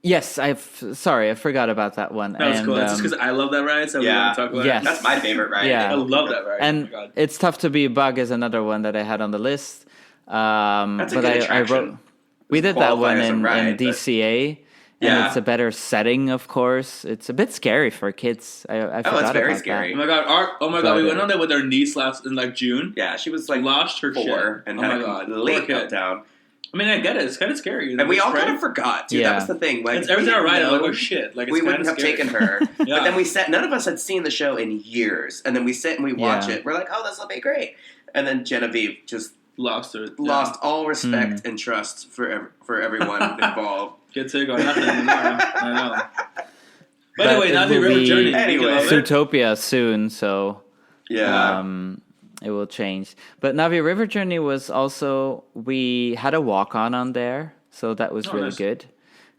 Yes, I forgot about that one. That was cool. It's just because I love that ride, so we want to talk about it. That's my favorite ride. Yeah. I love that ride. And It's Tough to Be a Bug is another one that I had on the list. That's a good attraction. We did that one in DCA. And Yeah. it's a better setting, of course. It's a bit scary for kids. I forgot it's very about scary. that. Oh my god, we went on there with our niece in like June. Yeah, she was like lost her 4 shit. and had a complete meltdown. I mean, I get it. It's kind of scary. And we all kind of forgot, too. Yeah. That was the thing. Like, it's every time I ride, I'm like, oh shit. Like, it's we wouldn't have taken her. Yeah. But then we sat, none of us had seen the show in years. And then we sit and we watch it. We're like, oh, this will be great. And then Genevieve just lost all respect and trust for everyone involved. Kids say got nothing anymore. I know. By the way, Navi River Journey. Anyway. Zootopia soon, so yeah. It will change. But Navi River Journey was also, we had a walk-on there, so that was really good.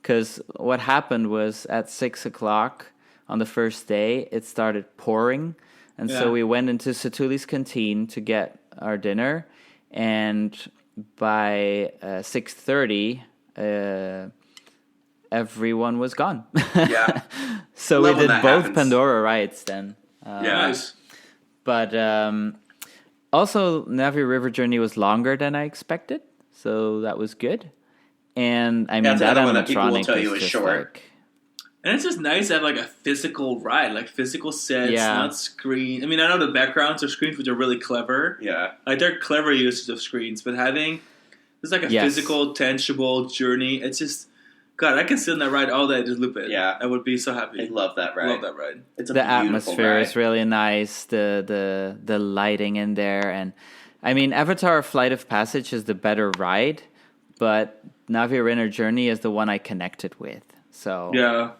Because what happened was at 6 o'clock on the first day, it started pouring. And so we went into Satuli's canteen to get our dinner. And by 6:30, everyone was gone. Yeah. So we did both Pandora rides then. Nice. But also, Navi River Journey was longer than I expected, so that was good. And I mean, that one that people will animatronic tell you is short. And it's just nice to have like a physical ride, like physical sets, not screen. I mean, I know the backgrounds are screens, which are really clever. Yeah. Like they're clever uses of screens, but having it's like a physical, tangible journey. It's just God, I can sit on that ride all day, just loop it. Yeah. I would be so happy. I love that ride. It's the atmosphere is really nice. The lighting in there, and I mean, Avatar: Flight of Passage is the better ride, but Navi River Journey is the one I connected with. So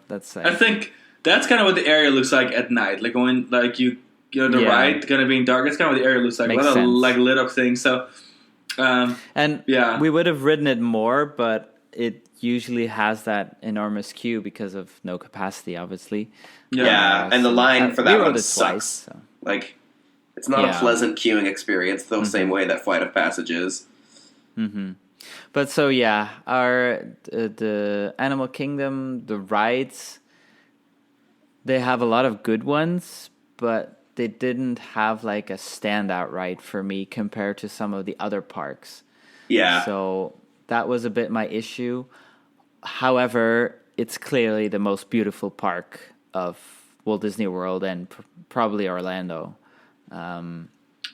that's. I think that's kind of what the area looks like at night. Like when the ride kind of being dark. It's kind of what the area looks like. Makes a lot sense. of like lit up things. So, we would have ridden it more, but it usually has that enormous queue because of no capacity, obviously. Yeah, and the line for that one sucks. So. Like, It's not a pleasant queuing experience the same way that Flight of Passage is. Mm-hmm. But so yeah, the Animal Kingdom, the rides, they have a lot of good ones, but they didn't have like a standout ride for me compared to some of the other parks. Yeah. So that was a bit my issue. However, it's clearly the most beautiful park of Walt Disney World and probably Orlando.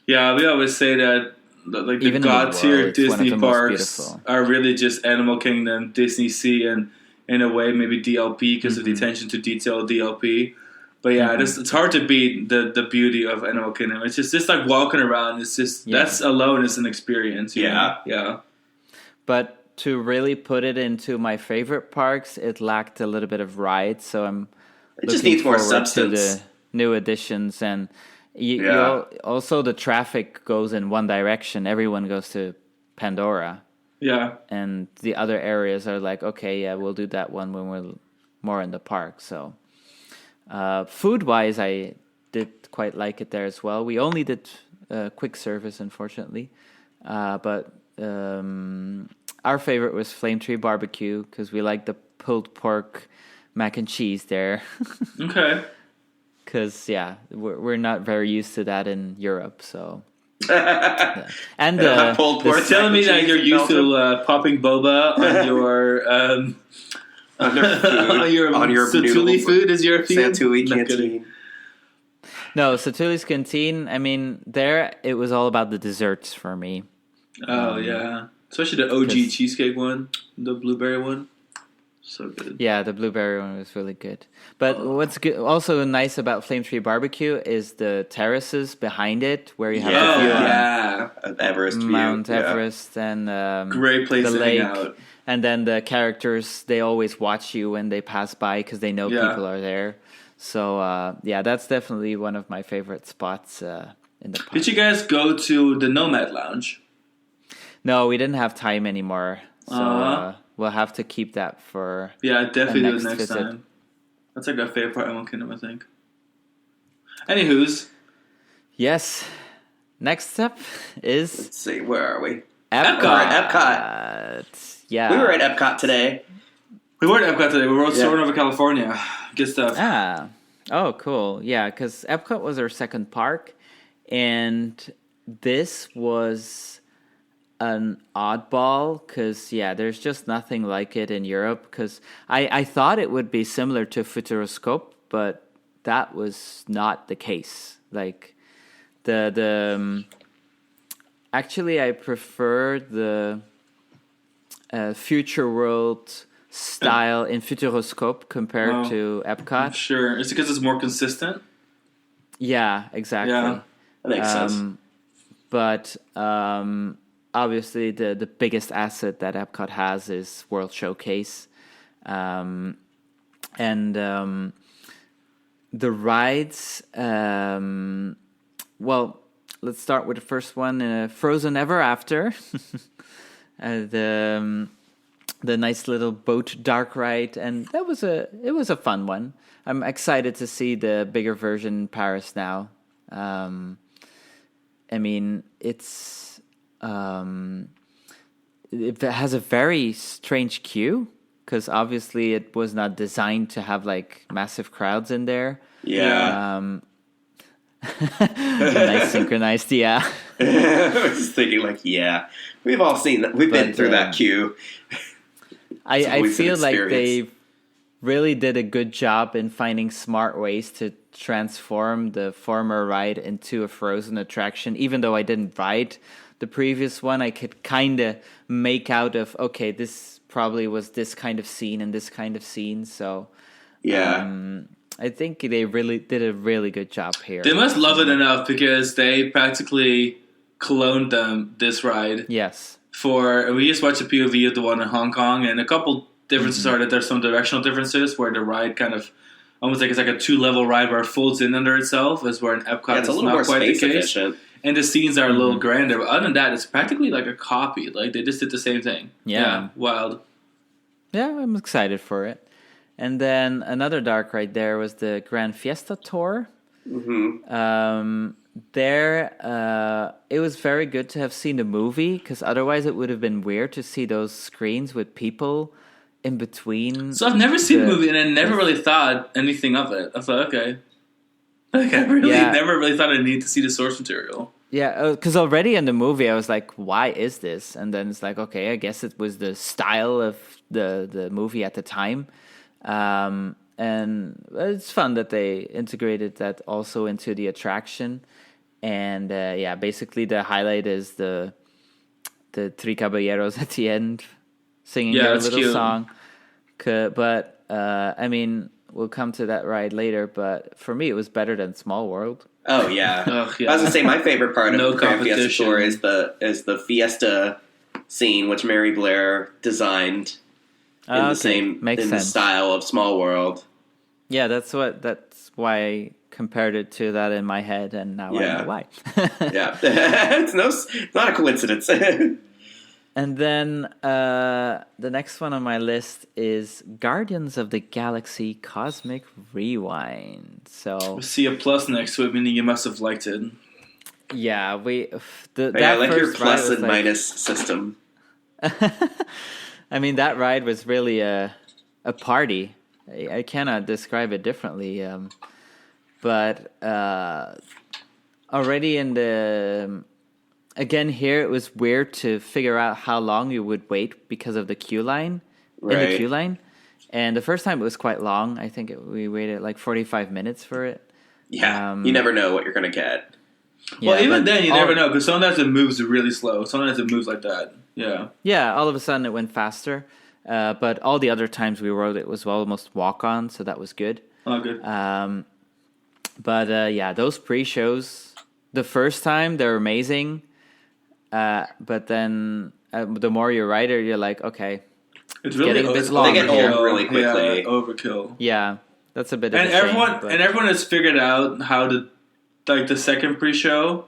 Yeah, we always say that like the god tier Disney parks are really just Animal Kingdom, Disney Sea, and in a way maybe DLP because of the attention to detail DLP. But yeah, it's hard to beat the beauty of Animal Kingdom. It's just like walking around. It's just that's alone is an experience. You know? Yeah. But to really put it into my favorite parks, it lacked a little bit of ride. So I'm just needs more substance to the new additions and. You also, the traffic goes in one direction. Everyone goes to Pandora. Yeah. And the other areas are like, okay, yeah, we'll do that one when we're more in the park. So, food-wise, I did quite like it there as well. We only did quick service, unfortunately. But our favorite was Flame Tree Barbecue because we like the pulled pork mac and cheese there. Okay. Because, we're not very used to that in Europe, so... And you're telling me that you're used to popping boba on your... on your Satuli food is European? Satuli Canteen. No, Satuli's Canteen, I mean, there it was all about the desserts for me. Oh, yeah. Especially the OG cheesecake one, the blueberry one. So good. Yeah, the blueberry one was really good. But what's good, also nice about Flame Tree Barbecue is the terraces behind it, where you have the view Everest Mount view. Everest and great place the to lake. hang out. And then the characters, they always watch you when they pass by because they know people are there. So that's definitely one of my favorite spots in the park. Did you guys go to the Nomad Lounge? No, we didn't have time anymore. So we'll have to keep that for definitely do it next time. That's like our favorite part of Animal Kingdom, I think. Anywho's. Yes. Next up is... Let's see, where are we? Epcot. We're at Epcot. Yeah. We were at Epcot today. We were at Epcot today. We rode Soarin' over California. Good stuff. Oh, cool. Yeah, because Epcot was our second park. And this was... an oddball because there's just nothing like it in Europe because I thought it would be similar to Futuroscope, but that was not the case. Like actually I prefer the Future World style in Futuroscope compared to Epcot. Sure, it's because it's more consistent. Yeah, exactly. Yeah, that makes sense. But obviously, the biggest asset that Epcot has is World Showcase. And the rides, well, let's start with the first one, Frozen Ever After. The nice little boat dark ride, and it was a fun one. I'm excited to see the bigger version in Paris now. I mean, it has a very strange queue because obviously it was not designed to have like massive crowds in there. Yeah. Nice synchronized, I was thinking like, we've all seen that. We've been through that queue. I feel like they really did a good job in finding smart ways to transform the former ride into a Frozen attraction. Even though I didn't ride the previous one, I could kind of make out of, okay, this probably was this kind of scene and this kind of scene. So, I think they really did a really good job here. They must love it enough because they practically cloned this ride. Yes. We just watched a POV of the one in Hong Kong, and a couple differences are that there's some directional differences where the ride kind of almost like it's like a 2-level ride where it folds in under itself, as where in Epcot it's not quite the case. Efficient. And the scenes are a little grander, but other than that, it's practically like a copy. Like they just did the same thing. Yeah, wild. Yeah, I'm excited for it. And then another dark ride there was the Grand Fiesta Tour. it was very good to have seen the movie, because otherwise it would have been weird to see those screens with people in between. So I've never seen the movie, and I never really thought anything of it. I thought, okay. Like, I really never really thought I need to see the source material. Yeah, because already in the movie I was like, why is this? And then it's like, okay, I guess it was the style of the movie at the time. And it's fun that they integrated that also into the attraction. And basically the highlight is the Three Caballeros at the end singing their little cute song. But I mean, we'll come to that ride later. But for me, it was better than Small World. Oh yeah. I was gonna say my favorite part of the Grand Fiesta Tour is the Fiesta scene, which Mary Blair designed in the style of Small World. Yeah, that's why I compared it to that in my head, and now I know why. Yeah, it's not a coincidence. And then the next one on my list is Guardians of the Galaxy Cosmic Rewind. So see a plus next to it, meaning you must have liked it. Yeah, I like your plus and minus system. I mean, that ride was really a party. I cannot describe it differently. But already in the... Again, here it was weird to figure out how long you would wait because of the queue line. Right. In the queue line. And the first time it was quite long. I think we waited like 45 minutes for it. Yeah, you never know what you're going to get. Well, even then, you never know, because sometimes it moves really slow. Sometimes it moves like that. Yeah. Yeah, all of a sudden it went faster. But all the other times we rode it was almost walk-on, so that was good. Oh, good. But those pre-shows, the first time, they're amazing. But then the more you ride it, you're like, okay. It's really a bit long. They get old really quickly. Yeah, overkill. Yeah, that's a bit of and a everyone shame, and everyone has figured out how to, like the second pre-show,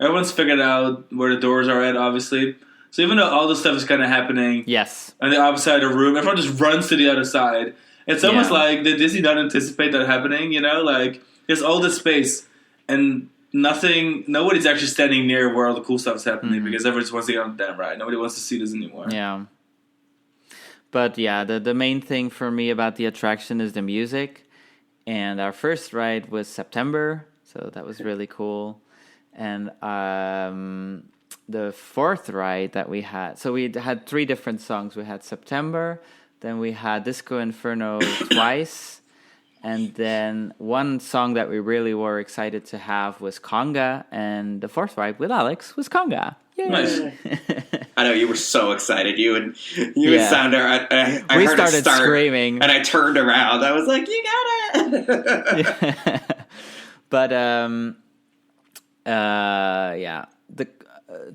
everyone's figured out where the doors are at, obviously. So even though all this stuff is kind of happening, yes, on the opposite side of the room, everyone just runs to the other side. It's almost like did Disney not anticipate that happening? You know, like there's all this space and nobody's actually standing near where all the cool stuff is happening because everyone just wants to get on the damn ride. Nobody wants to see this anymore. Yeah. But yeah, the main thing for me about the attraction is the music. And our first ride was September, so that was really cool. And the fourth ride that we had, so we had 3 different songs. We had September, then we had Disco Inferno twice, and then one song that we really were excited to have was Conga, and the fourth ride with Alex was Conga. Yay! Nice. I know you were so excited. You and Sounder. I we heard started it start, screaming, and I turned around. I was like, "You got it!" But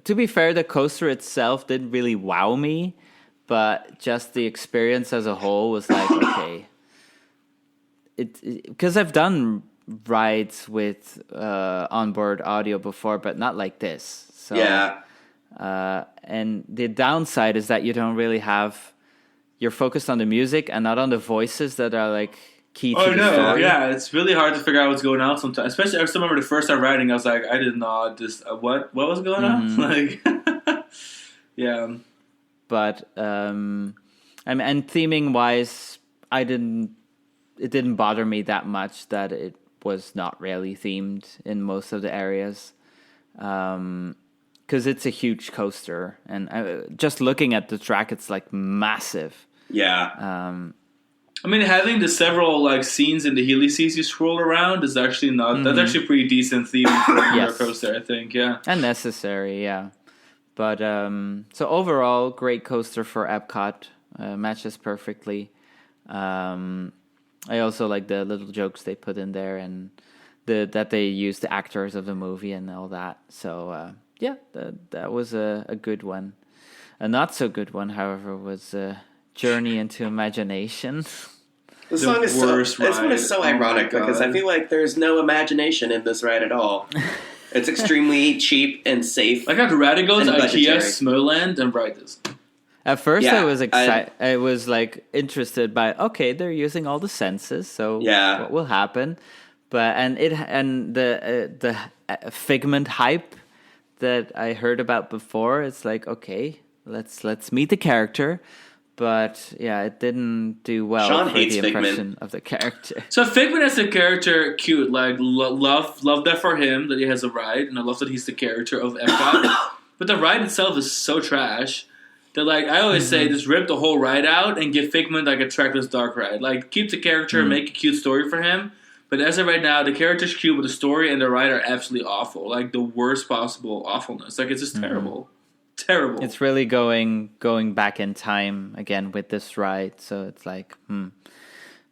to be fair, the coaster itself didn't really wow me, but just the experience as a whole was like, okay. Because I've done rides with onboard audio before, but not like this. So, yeah. And the downside is that you don't really have... You're focused on the music and not on the voices that are like key to the story. Yeah, it's really hard to figure out what's going on sometimes. Especially, I still remember the first time riding, I was like, I did not just... what was going on? Like, yeah. But, and theming-wise, it didn't bother me that much that it was not really themed in most of the areas. Because it's a huge coaster. And just looking at the track, it's like massive. Yeah. I mean, having the several like scenes in the helices you scroll around is actually not... That's actually pretty decent theming for a roller coaster, I think, yeah. And necessary, yeah. But, so overall, great coaster for Epcot. Matches perfectly. I also like the little jokes they put in there and that they use the actors of the movie and all that. So, that was a good one. A not so good one, however, was Journey into Imagination. This one is so ironic because I feel like there's no imagination in this ride at all. It's extremely cheap and safe. Like how Radagos, IKEA, Smoland, and ride this. At first, I was excited. I was like interested by they're using all the senses, so what will happen? but the Figment hype that I heard about before, it's like, okay, let's meet the character. But yeah, it didn't do well Sean for hates the Figment. impression of the character. So Figment as a character, cute. Like love that for him that he has a ride, and I love that he's the character of Epcot. But the ride itself is so trash that, like, I always say, just rip the whole ride out and give Figment like a trackless dark ride. Like, keep the character and make a cute story for him. But as of right now, the character's cute, but the story and the ride are absolutely awful. Like the worst possible awfulness. Like, it's just terrible. Terrible. It's really going back in time again with this ride, so it's like,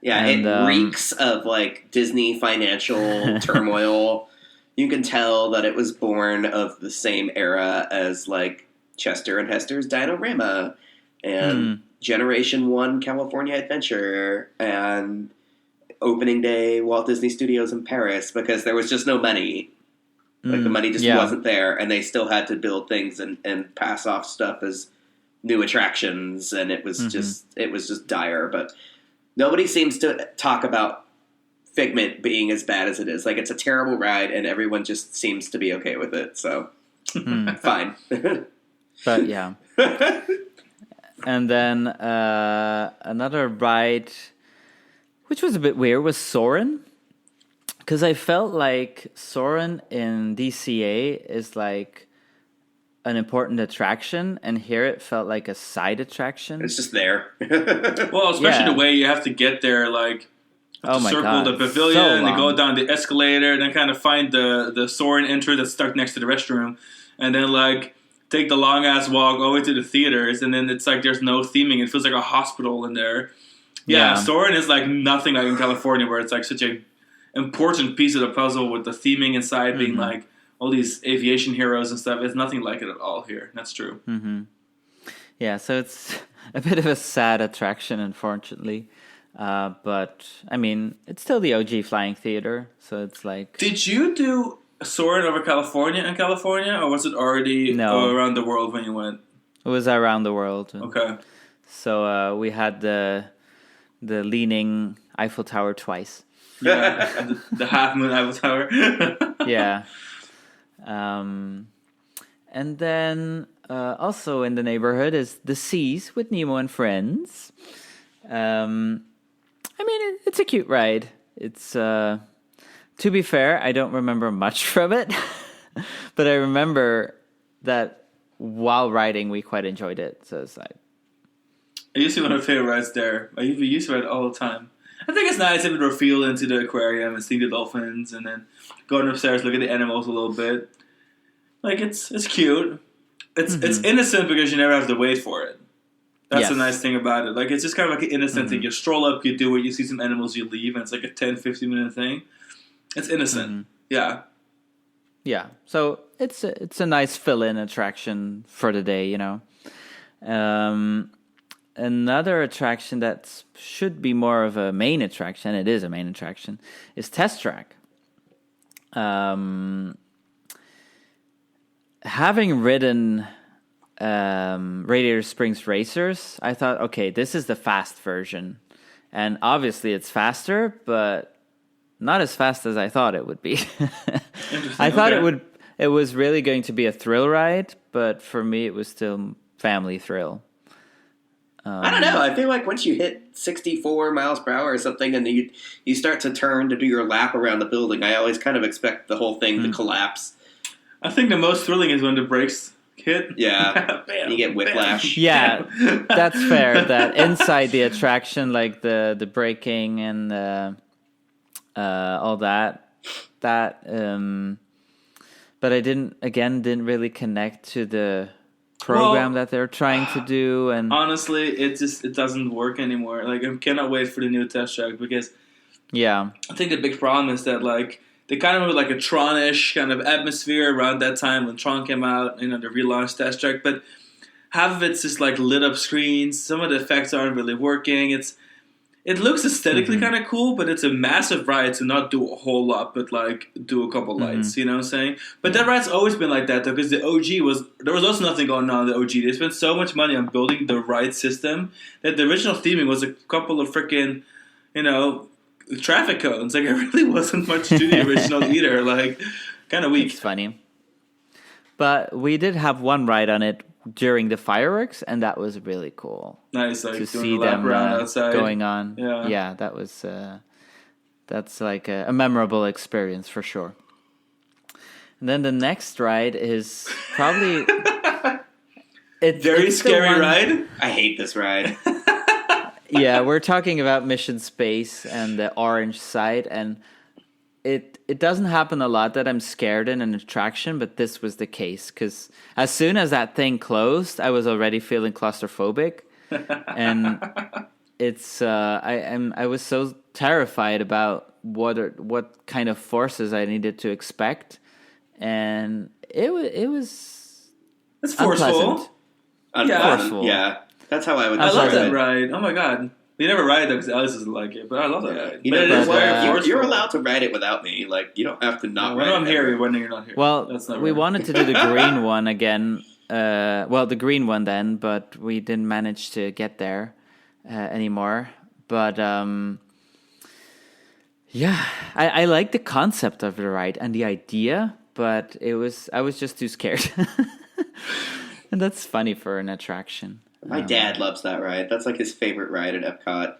Yeah, And, it reeks of like Disney financial turmoil. You can tell that it was born of the same era as like Chester and Hester's Dinorama and Generation 1 California Adventure and Opening Day Walt Disney Studios in Paris, because there was just no money. Like the money just wasn't there, and they still had to build things and pass off stuff as new attractions, and it was just dire. But nobody seems to talk about Figment being as bad as it is. Like, it's a terrible ride, and everyone just seems to be okay with it. So fine. but yeah. And then another ride, which was a bit weird, was Soarin'. Because I felt like Soarin' in DCA is like an important attraction, and here it felt like a side attraction. It's just there. Well, especially the way you have to get there, like, Oh my circle God, the pavilion, so and then go long. down the escalator, and then kind of find the Soarin' entrance that's stuck next to the restroom, and then like take the long ass walk all the way to the theaters, and then it's like there's no theming. It feels like a hospital in there. Yeah, Soarin' is like nothing like in California, where it's like such a important piece of the puzzle with the theming inside being like all these aviation heroes and stuff. It's nothing like it at all here. That's true. Yeah, so it's a bit of a sad attraction, unfortunately. But, I mean, it's still the OG Flying Theater, so it's like... Did you do Soarin' over California in California, or was it already around the world when you went? It was around the world. Okay. So we had the leaning Eiffel Tower twice. Yeah, the half moon Eiffel Tower. Yeah. And then also in the neighborhood is the Seas with Nemo and Friends. I mean, it's a cute ride. It's to be fair, I don't remember much from it, but I remember that while riding, we quite enjoyed it. So it's like, I used to be one of my favorite rides there. I used to ride it all the time. I think it's nice having to reveal into the aquarium and seeing the dolphins, and then going upstairs, look at the animals a little bit. Like, it's cute. It's innocent because you never have to wait for it. That's the nice thing about it. Like, it's just kind of like an innocent thing. You stroll up, you do it, you see some animals, you leave, and it's like a 10, 15-minute thing. It's innocent. Yeah. Yeah. So it's a nice fill-in attraction for the day, you know. Another attraction that should be more of a main attraction, it is a main attraction, is Test Track. Having ridden Radiator Springs Racers, I thought, okay, this is the fast version. And obviously it's faster, but not as fast as I thought it would be. I thought it was really going to be a thrill ride, but for me it was still family thrill. I don't know. I feel like once you hit 64 miles per hour or something, and you start to turn to do your lap around the building, I always kind of expect the whole thing to collapse. I think the most thrilling is when the brakes hit. Yeah, Bam, you get whiplash. Yeah, that's fair. That inside the attraction, like the braking and all that. But I didn't really connect to the program that they're trying to do, and honestly, it doesn't work anymore. Like, I cannot wait for the new Test Track, because I think the big problem is that, like, they kind of have like a Tron-ish kind of atmosphere around that time when Tron came out, you know, the relaunched Test Track, but half of it's just like lit up screens. Some of the effects aren't really working. It looks aesthetically kind of cool, but it's a massive ride to not do a whole lot, but like do a couple lights, you know what I'm saying? But that ride's always been like that, though, because the OG there was also nothing going on in the OG. They spent so much money on building the ride system that the original theming was a couple of freaking, you know, traffic cones. Like, it really wasn't much to the original either. Like, kind of weak. It's funny. But we did have one ride on it during the fireworks, and that was really cool. Nice, like to doing see a lap them around outside. going on. Yeah, that was that's like a memorable experience for sure. And then the next ride is probably very scary ride. I hate this ride. Yeah, we're talking about Mission Space and the orange side, and it doesn't happen a lot that I'm scared in an attraction, but this was the case because as soon as that thing closed, I was already feeling claustrophobic, and it's I was so terrified about what kind of forces I needed to expect, and it was it's forceful. Unpleasant. Yeah, that's how I would. I love that it. ride. Oh my god. We never ride it because Alice doesn't like it, but I love that ride. You but know, it is very forceful. You're allowed to ride it without me. Like, you don't have to not ride when it. I'm here, when you're not here. Well, that's not we right. wanted to do the green one again. The green one then, but we didn't manage to get there anymore. But yeah, I like the concept of the ride and the idea, but I was just too scared. And that's funny for an attraction. My dad loves that ride. That's like his favorite ride at Epcot. I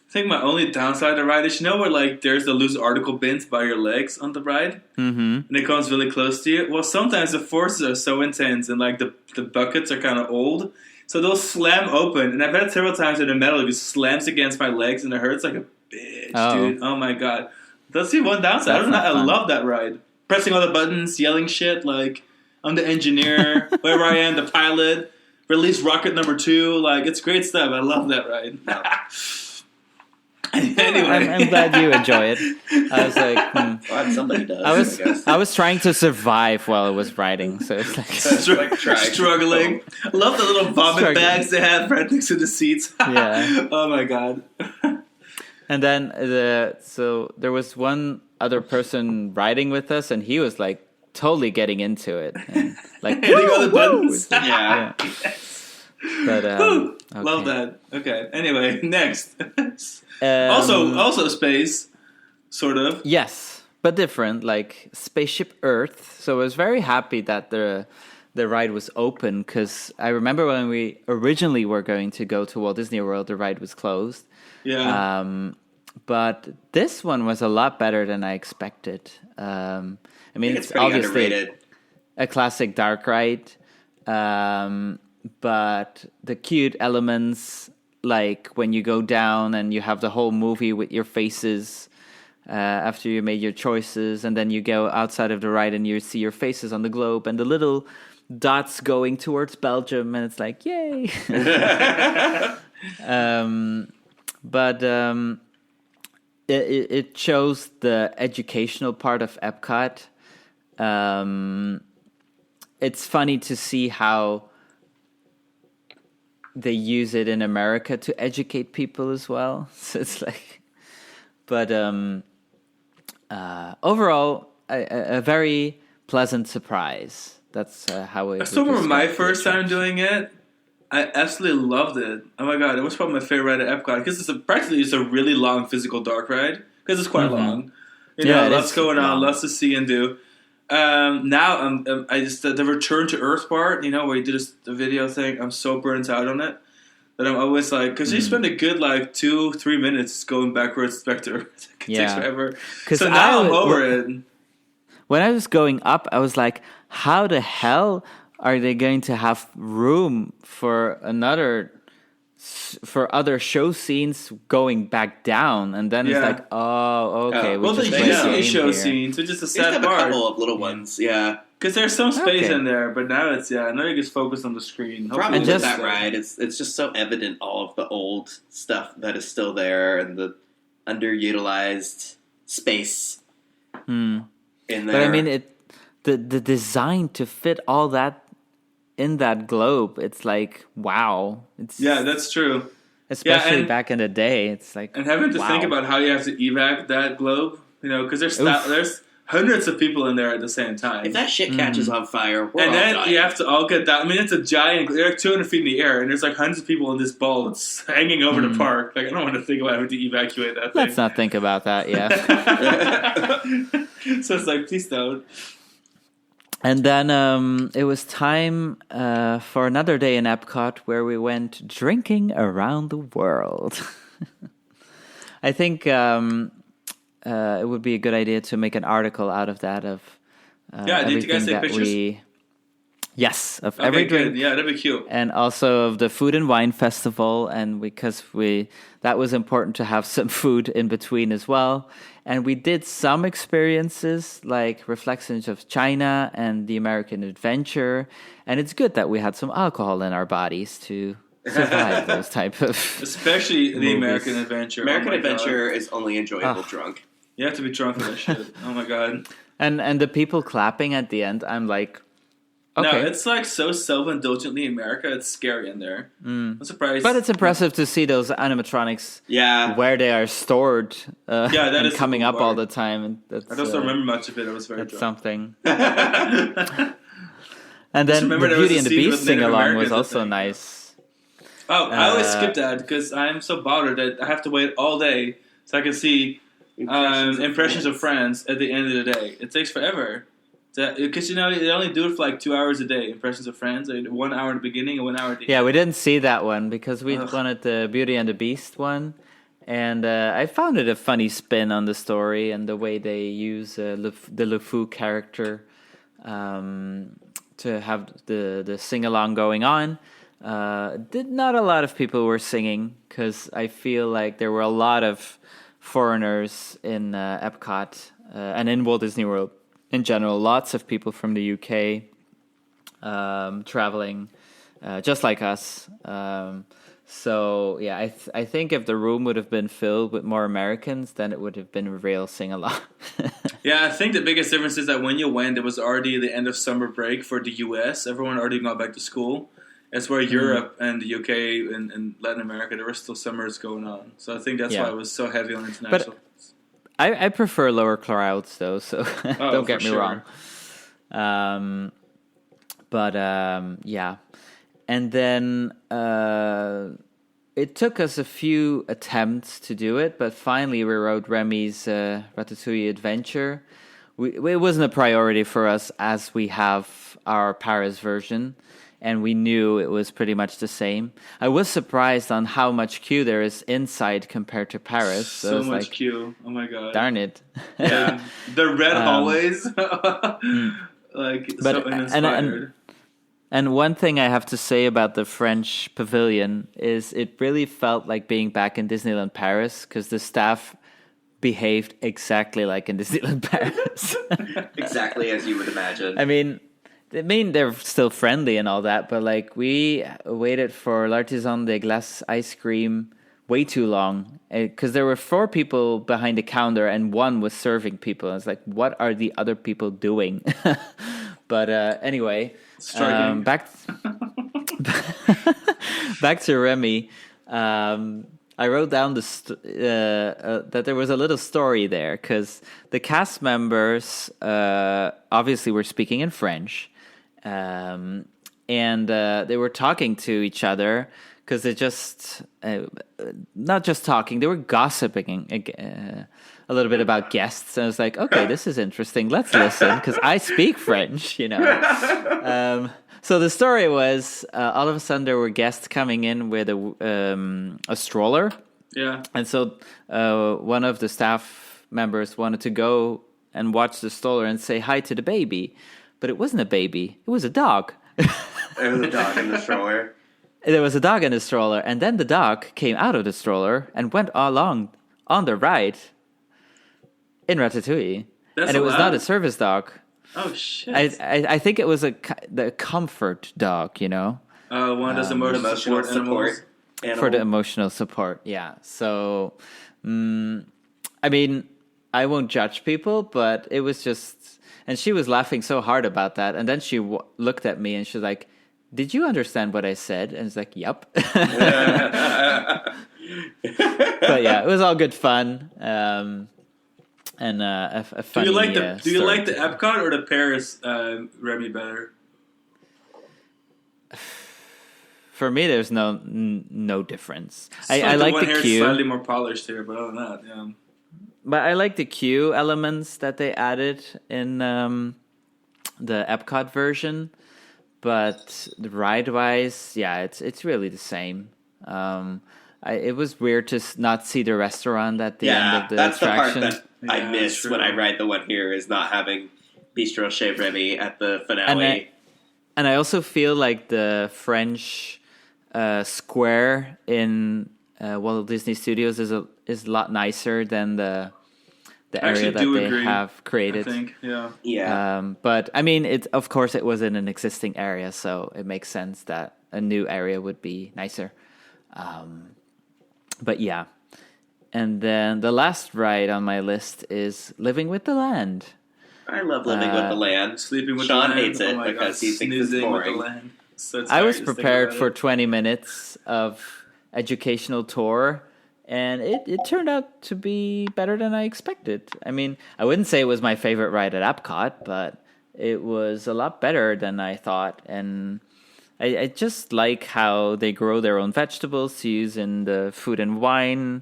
think my only downside of the ride is, where like there's the loose article bins by your legs on the ride, and it comes really close to you. Well, sometimes the forces are so intense, and like the buckets are kind of old, so they'll slam open. And I've had it several times in the metal, it just slams against my legs, and it hurts like a bitch, dude. Oh my god, that's the one downside. I don't know. I love that ride. Pressing all the buttons, yelling shit like I'm the engineer, wherever I am, the pilot. Release rocket number 2. Like, it's great stuff. I love that ride. Anyway. I'm glad you enjoy it. I was like, Glad somebody does. I was trying to survive while I was riding, so it's like struggling. I love the little vomit bags they have right next to the seats. Yeah. Oh my god. And then so there was one other person riding with us, and he was like totally getting into it, and like hitting all the buttons. Yeah. But okay. Love that. Okay. Anyway, next. Also space, sort of. Yes, but different, like Spaceship Earth. So I was very happy that the ride was open, because I remember when we originally were going to go to Walt Disney World, the ride was closed. Yeah. But this one was a lot better than I expected. I mean, it's obviously underrated. A classic dark ride, but the cute elements, like when you go down and you have the whole movie with your faces after you made your choices, and then you go outside of the ride and you see your faces on the globe and the little dots going towards Belgium, and it's like, yay! But it shows the educational part of Epcot. It's funny to see how they use it in America to educate people as well. So it's like, but overall, a very pleasant surprise. That's how it. I still remember my first time doing it. I absolutely loved it. Oh my god, it was probably my favorite ride at Epcot, because it's practically just a really long physical dark ride, because it's quite long. Lots going on, lots to see and do. Now I just the return to Earth part, where you did the video thing. I'm so burnt out on it that I'm always like, because you spend a good like 2-3 minutes going backwards back to Earth. It takes forever. So now I'm over it. When I was going up, I was like, how the hell are they going to have room for other show scenes going back down? And then it's like, oh, okay. Well, they do show scenes, which is a sad part. A couple of little ones, yeah. Because there's some space in there, but now it's now you just focus on the screen. Problem with that ride, it's just so evident all of the old stuff that is still there and the underutilized space in there. But I mean, the design to fit all that in that globe, it's like, wow. That's true. Especially back in the day, it's like, and having to think about how you have to evac that globe, because there's hundreds of people in there at the same time. If that shit catches on fire, we're and all then dying. you have to all get down. I mean, it's a giant. They're like 200 feet in the air, and there's like hundreds of people in this ball that's hanging over the park. Like, I don't want to think about having to evacuate that thing. Let's not think about that. Yeah. So it's like, please don't. And then it was time for another day in Epcot where we went drinking around the world. I think it would be a good idea to make an article out of that of did you guys take pictures? Yes, of every drink. Good. Yeah, that'd be cute. And also of the Food and Wine Festival, and because that was important to have some food in between as well. And we did some experiences like Reflections of China and the American Adventure, and it's good that we had some alcohol in our bodies to survive those type of especially the movies. American Adventure. American Adventure is only enjoyable drunk. You have to be drunk for that shit. Oh my god. And the people clapping at the end, I'm like, okay. No, it's like so self-indulgently America. It's scary in there. I'm surprised. But it's impressive to see those animatronics where they are stored that and is coming cool up part. all the time. And that's, I don't remember much of it. I was very that's drunk. something. And then the remember there was Beauty a and the scene Beast with Native sing-along Americans, was I also think. nice. Oh, I always skip that because I'm so bothered that I have to wait all day so I can see Impressions of Friends at the end of the day. It takes forever. Because, they only do it for like 2 hours a day, Impressions of Friends. 1 hour in the beginning and 1 hour at the end. Yeah, we didn't see that one because we wanted the Beauty and the Beast one. And I found it a funny spin on the story and the way they use the LeFou character to have the sing-along going on. Not a lot of people were singing because I feel like there were a lot of foreigners in Epcot and in Walt Disney World in general. Lots of people from the UK traveling just like us. So yeah, I think if the room would have been filled with more Americans, then it would have been a real sing-along. Yeah, I think the biggest difference is that when you went, it was already the end of summer break for the US. Everyone already got back to school. It's where Europe and the UK and Latin America, there were still summers going on. So I think that's why it was so heavy on international. But I prefer lower crowds though, so don't get me sure. wrong. Yeah. And then it took us a few attempts to do it, but finally we rode Remy's Ratatouille Adventure. It wasn't a priority for us as we have our Paris version, and we knew it was pretty much the same. I was surprised on how much queue there is inside compared to Paris. So much queue. Oh my god. Darn it. Yeah. The red hallways. So uninspired. And one thing I have to say about the French pavilion is it really felt like being back in Disneyland Paris because the staff behaved exactly like in Disneyland Paris. Exactly as you would imagine. I mean, they're still friendly and all that, but like we waited for L'Artisan de Glace ice cream way too long because there were 4 people behind the counter and one was serving people. I was like, what are the other people doing? But anyway, back to Remy. I wrote down that there was a little story there because the cast members obviously were speaking in French, and they were talking to each other because they just not just talking, they were gossiping a little bit about guests. And I was like, okay, this is interesting. Let's listen because I speak French, So the story was all of a sudden there were guests coming in with a stroller. Yeah. And so one of the staff members wanted to go and watch the stroller and say hi to the baby. But it wasn't a baby. It was a dog. There was a dog in the stroller. There was a dog in the stroller. And then the dog came out of the stroller and went along on the ride in Ratatouille. And it was not a service dog. Oh, shit. I think it was the comfort dog, One of those emotional support animals. For the emotional support, yeah. So, I mean, I won't judge people, but it was just... And she was laughing so hard about that. And then she looked at me and she's like, did you understand what I said? And it's like, yep. But yeah, it was all good fun. and a Do funny. you like the story. Epcot or the Paris Remy better? For me, there's no difference. It's I like one the here is queue, slightly more polished here, but other than that, yeah. but I like the queue elements that they added in the Epcot version. But ride wise, yeah, it's really the same. It was weird to not see the restaurant at the end of the that's attraction. the part that I miss when I ride the one here is not having Bistro Chez Remy at the finale. And I also feel like the French square in Walt Disney Studios is a lot nicer than the area that they have created. I think, yeah. Yeah. But I mean, of course it was in an existing area, so it makes sense that a new area would be nicer. But yeah. And then the last ride on my list is Living with the Land. I love Living with the Land. Sleeping with Sean the Land. hates it because he thinks it's Snoozing with the boring. Land. So I was prepared for 20 minutes of educational tour, and it turned out to be better than I expected. I mean, I wouldn't say it was my favorite ride at Epcot, but it was a lot better than I thought. And I just like how they grow their own vegetables to use in the food and wine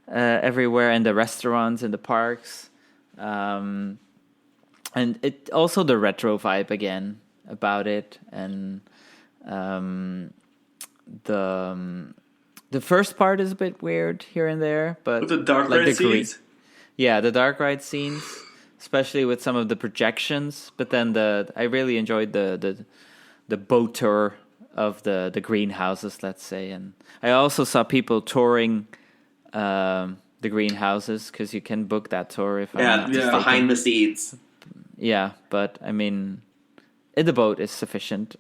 everywhere, and the restaurants and the parks. And it also the retro vibe again about it, and the first part is a bit weird here and there, but with the dark like ride scenes. Yeah, the dark ride scenes, especially with some of the projections. But then I really enjoyed the boat tour of the greenhouses, let's say, and I also saw people touring the greenhouses because you can book that tour if I'm not mistaken. Behind the scenes. Yeah, but I mean, in the boat is sufficient.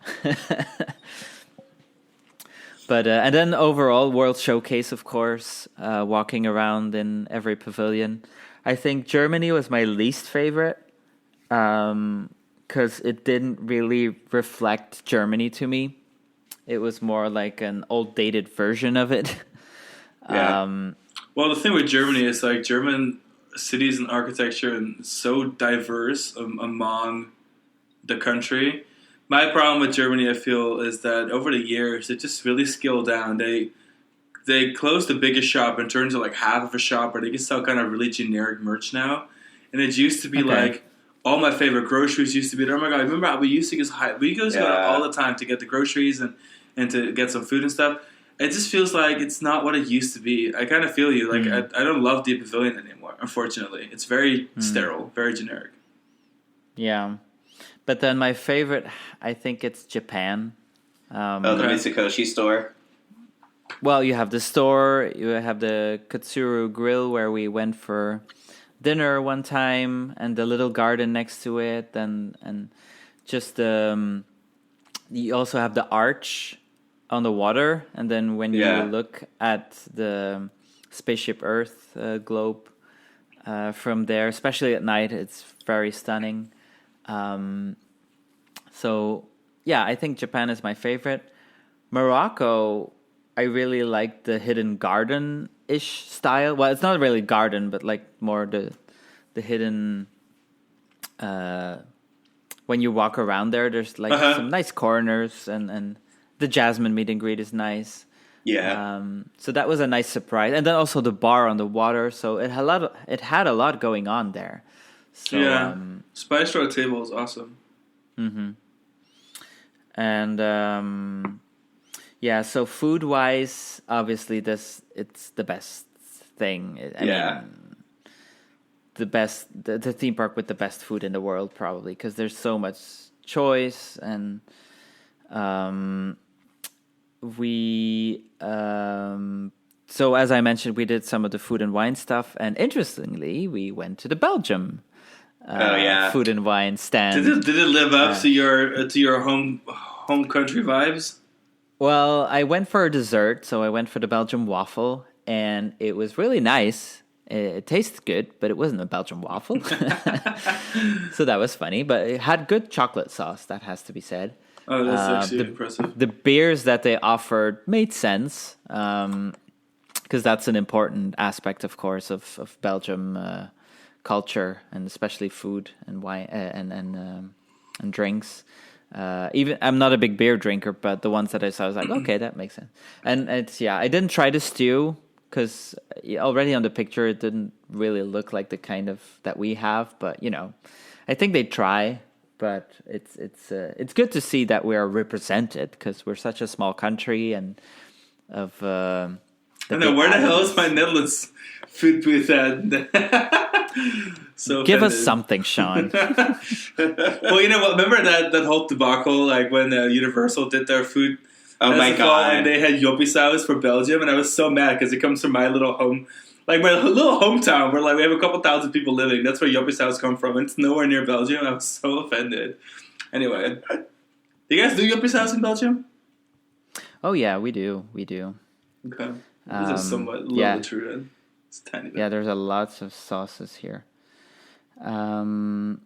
But and then overall, World Showcase, of course, walking around in every pavilion. I think Germany was my least favorite because it didn't really reflect Germany to me. It was more like an old dated version of it. Yeah. Well, the thing with Germany is like German cities and architecture and so diverse among the country. My problem with Germany, I feel, is that over the years they just really scaled down. They closed the biggest shop and turned to like half of a shop, where they can sell kind of really generic merch now. And it used to be like all my favorite groceries used to be there. Oh my god! Remember we used to go there all the time to get the groceries and to get some food and stuff. It just feels like it's not what it used to be. I kind of feel you. Like I don't love the pavilion anymore. Unfortunately, it's very sterile, very generic. Yeah. But then my favorite, I think it's Japan. The Mitsukoshi store. Well, you have the store, you have the Katsuru Grill where we went for dinner one time, and the little garden next to it, and just you also have the arch on the water, and then when you look at the Spaceship Earth globe from there, especially at night, it's very stunning. So yeah, I think Japan is my favorite. Morocco, I really like the hidden garden-ish style. Well, it's not really garden, but like more the hidden. When you walk around there, there's like some nice corners, and the Jasmine meet and greet is nice. Yeah. So that was a nice surprise, and then also the bar on the water. So it had a lot going on there. So, yeah, Spice Road table is awesome. Mm-hmm. And yeah, so food wise, obviously it's the best thing. I mean, the best the theme park with the best food in the world, probably, because there's so much choice, and so as I mentioned, we did some of the food and wine stuff, and interestingly, we went to the Belgium food and wine stand. Did it live up to your home country vibes? Well, I went for a dessert, so I went for the Belgian waffle, and it was really nice. It tasted good, but it wasn't a Belgian waffle. So that was funny, but it had good chocolate sauce, that has to be said. Oh, that's actually impressive. The beers that they offered made sense, because that's an important aspect, of course, of Belgium culture, and especially food and wine and drinks. Even I'm not a big beer drinker, but the ones that I saw, I was like, okay, that makes sense. And I didn't try the stew because already on the picture it didn't really look like the kind of that we have. But I think they try. But it's good to see that we are represented because we're such a small country and of. I know where the hell is my Netherlands food booth at? So give offended. us something, Sean. Well, you know what? Remember that whole debacle, like when Universal did their food. Oh my god! And they had Joppie sauce for Belgium, and I was so mad because it comes from my little home. Like my little hometown, where like we have a couple thousand people living. That's where Joppie sauce come from. And it's nowhere near Belgium. I was so offended. Anyway, do you guys do Joppie sauce in Belgium? Oh yeah, we do. Okay, this is somewhat little true then. It's tiny bit. Yeah, there's a lots of sauces here, and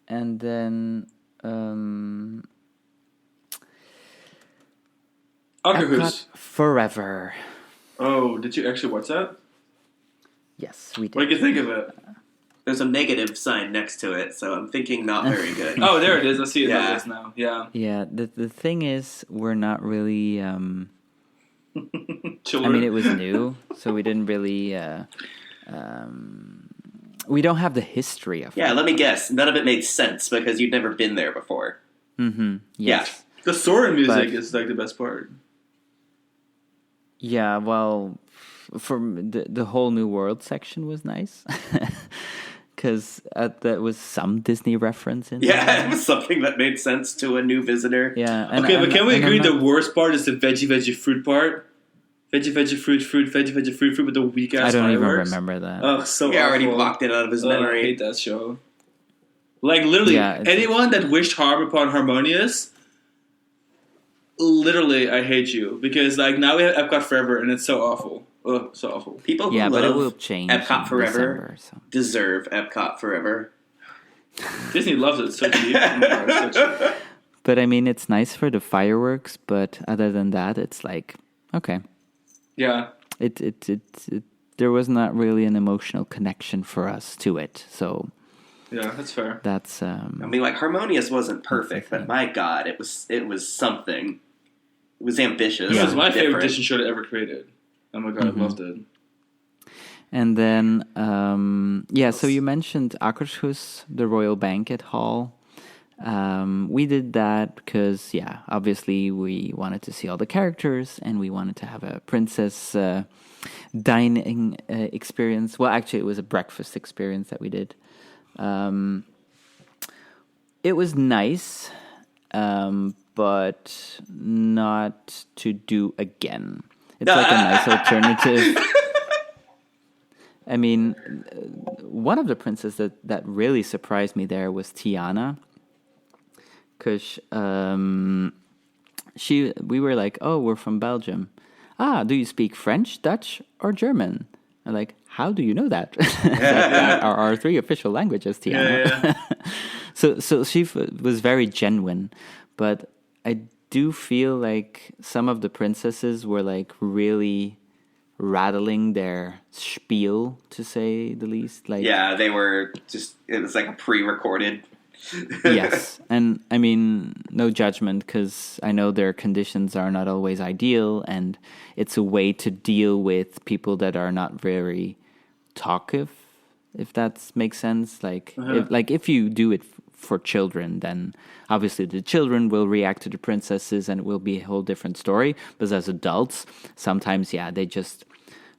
then Epcot Forever. Oh, did you actually watch that? Yes, we did. What did you think of it? There's a negative sign next to it, so I'm thinking not very good. Oh, there it is. I see it on this now. Yeah. Yeah, the thing is, we're not really... Children. I mean, it was new, so we didn't really... we don't have the history of it. Yeah, let me guess. None of it made sense because you'd never been there before. Mm-hmm. Yes. The Soarin' music is like the best part. Yeah, well, for the whole New World section was nice. Because there was some Disney reference in there. Yeah, it was something that made sense to a new visitor. Yeah. Okay, but can we agree the worst part is the veggie fruit part? Veggie fruit with the weak ass I don't even fireworks. remember that. Oh, so He already awful. blocked it out of his I memory. hate that show. Like, literally, anyone that wished harm upon Harmonious, literally, I hate you. Because, like, now we have Epcot Forever, and it's so awful. Oh, so awful. People who but it love will change Epcot Forever December, so. deserve Epcot Forever. Disney loves it so deep. Oh, so cheap. But, I mean, it's nice for the fireworks, but other than that, it's like, okay. Yeah. It there was not really an emotional connection for us to it, so... Yeah, that's fair. That's I mean, like, Harmonious wasn't perfect, but my God, it was something. It was ambitious. It was my favorite different. Disney show ever created. Oh my God, I loved it. And then, so you mentioned Akershus, the Royal Banquet Hall. We did that because, obviously we wanted to see all the characters and we wanted to have a princess dining experience. Well, actually, it was a breakfast experience that we did. It was nice, but not to do again. It's like a nice alternative. I mean, one of the princesses that really surprised me there was Tiana. Because we were like, oh, we're from Belgium. Do you speak French, Dutch, or German? I'm like, how do you know that? That are our three official languages, Tiana. Yeah. So she was very genuine. But I do feel like some of the princesses were like really rattling their spiel, to say the least. Like, yeah, they were just, it was like a pre-recorded. Yes, and I mean, no judgment, because I know their conditions are not always ideal, and it's a way to deal with people that are not very talkative, if that makes sense. Like, if you do it for children, then obviously the children will react to the princesses, and it will be a whole different story. But as adults, sometimes, they just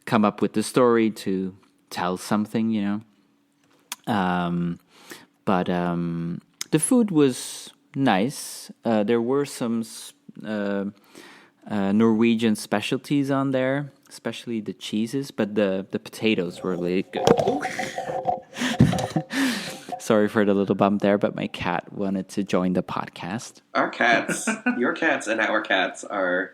come up with the story to tell something, But the food was nice. There were some Norwegian specialties on there, especially the cheeses, but the potatoes were really good. Sorry for the little bump there, but my cat wanted to join the podcast. Our cats, your cats and our cats are...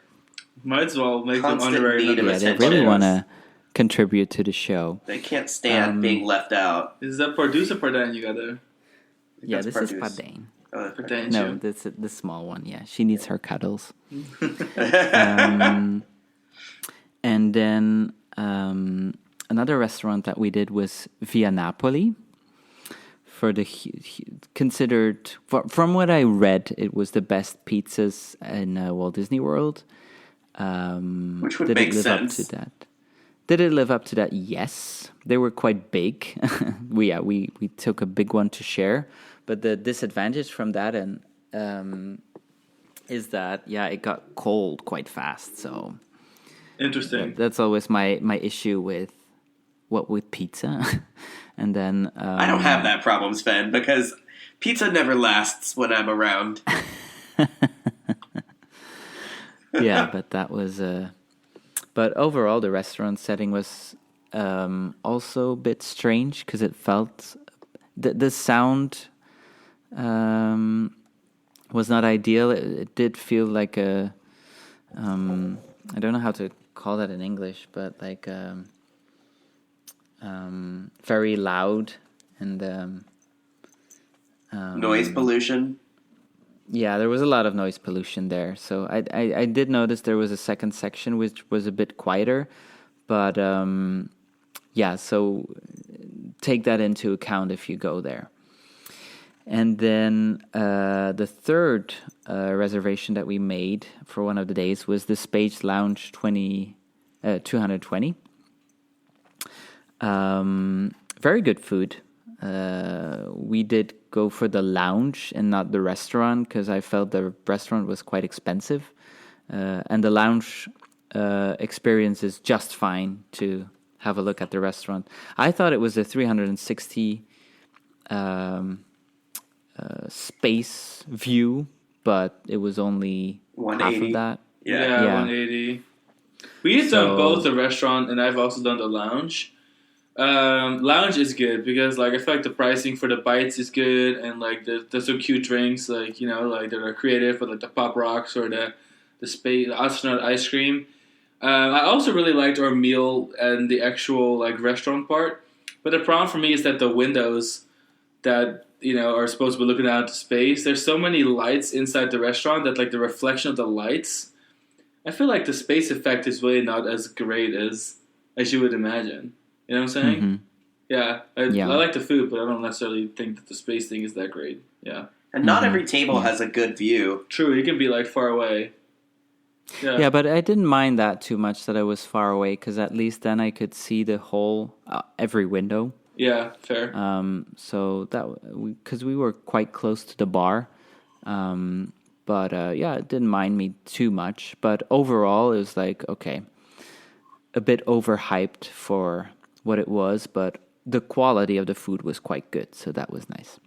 Might as well make them constant honorary need of members. They really want to contribute to the show. They can't stand being left out. Is that Pardus or Pardin you got there? Yeah, That's this is Pardus. Padane. Oh, that's Pardin. No, this the small one. Yeah, she needs her cuddles. And then another restaurant that we did was Via Napoli. for the considered from what I read, it was the best pizzas in Walt Disney World. Which would did make it live sense. up to that? Did it live up to that? Yes, they were quite big. we took a big one to share, but the disadvantage from that is that it got cold quite fast. So Interesting. that's always my issue with pizza. And then I don't have that problem, Sven, because pizza never lasts when I'm around. Yeah, but that was. But overall, the restaurant setting was also a bit strange because it felt the sound was not ideal. It did feel like a I don't know how to call that in English, but like very loud and Noise pollution. yeah, there was a lot of noise pollution there. So I did notice there was a second section which was a bit quieter, but so take that into account if you go there. And then the third reservation that we made for one of the days was the Space Lounge 220. Very good food. We did go for the lounge and not the restaurant because I felt the restaurant was quite expensive. And the lounge experience is just fine to have a look at the restaurant. I thought it was a 360 space view, but it was only half of that. Yeah, 180. We've done both the restaurant and I've also done the lounge. Lounge is good because like I feel like the pricing for the bites is good and like there's some cute drinks like like that are creative with like the pop rocks or the space astronaut ice cream. I also really liked our meal and the actual like restaurant part, but the problem for me is that the windows that are supposed to be looking out into space. There's so many lights inside the restaurant that like the reflection of the lights. I feel like the space effect is really not as great as you would imagine. You know what I'm saying? Mm-hmm. Yeah, I like the food, but I don't necessarily think that the space thing is that great. Yeah. And not every table has a good view. True, you can be like far away. Yeah, but I didn't mind that too much that I was far away because at least then I could see the whole, every window. Yeah, fair. So that because we were quite close to the bar, but it didn't mind me too much. But overall, it was like okay, a bit overhyped for what it was, but the quality of the food was quite good, so that was nice.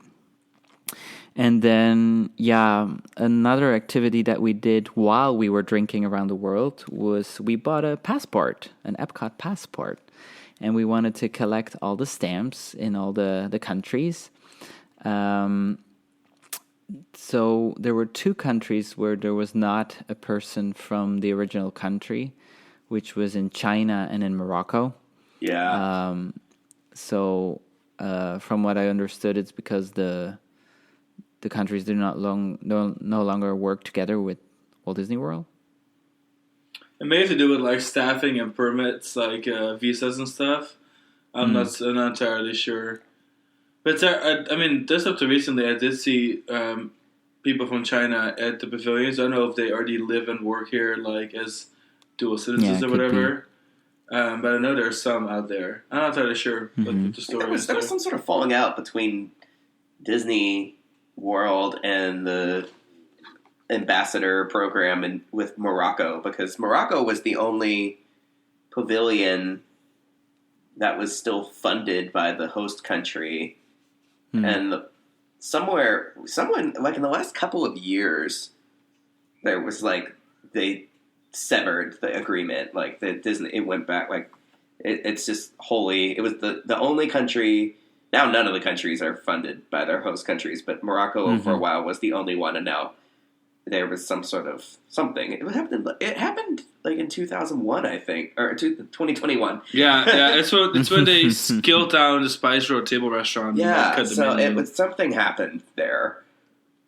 And then, another activity that we did while we were drinking around the world was we bought an Epcot passport, and we wanted to collect all the stamps in all the countries. So there were 2 countries where there was not a person from the original country, which was in China and in Morocco. Yeah. So from what I understood, it's because the countries do no longer work together with Walt Disney World. It may have to do with like staffing and permits, like visas and stuff. I'm not entirely sure. But I mean, just up to recently, I did see people from China at the pavilions. I don't know if they already live and work here, like as dual citizens or whatever. But I know there's some out there. I'm not entirely sure what the story is. There was some sort of falling out between Disney World and the ambassador program with Morocco because Morocco was the only pavilion that was still funded by the host country. And someone like in the last couple of years, there was like they severed the agreement. Like it went back. Like it's just wholly. It was the only country. Now none of the countries are funded by their host countries, but Morocco for a while was the only one, and now there was some sort of something. It happened like in 2001, I think, or 2021. Yeah. It's when they scaled down the Spice Road Table Restaurant. Yeah, so something happened there,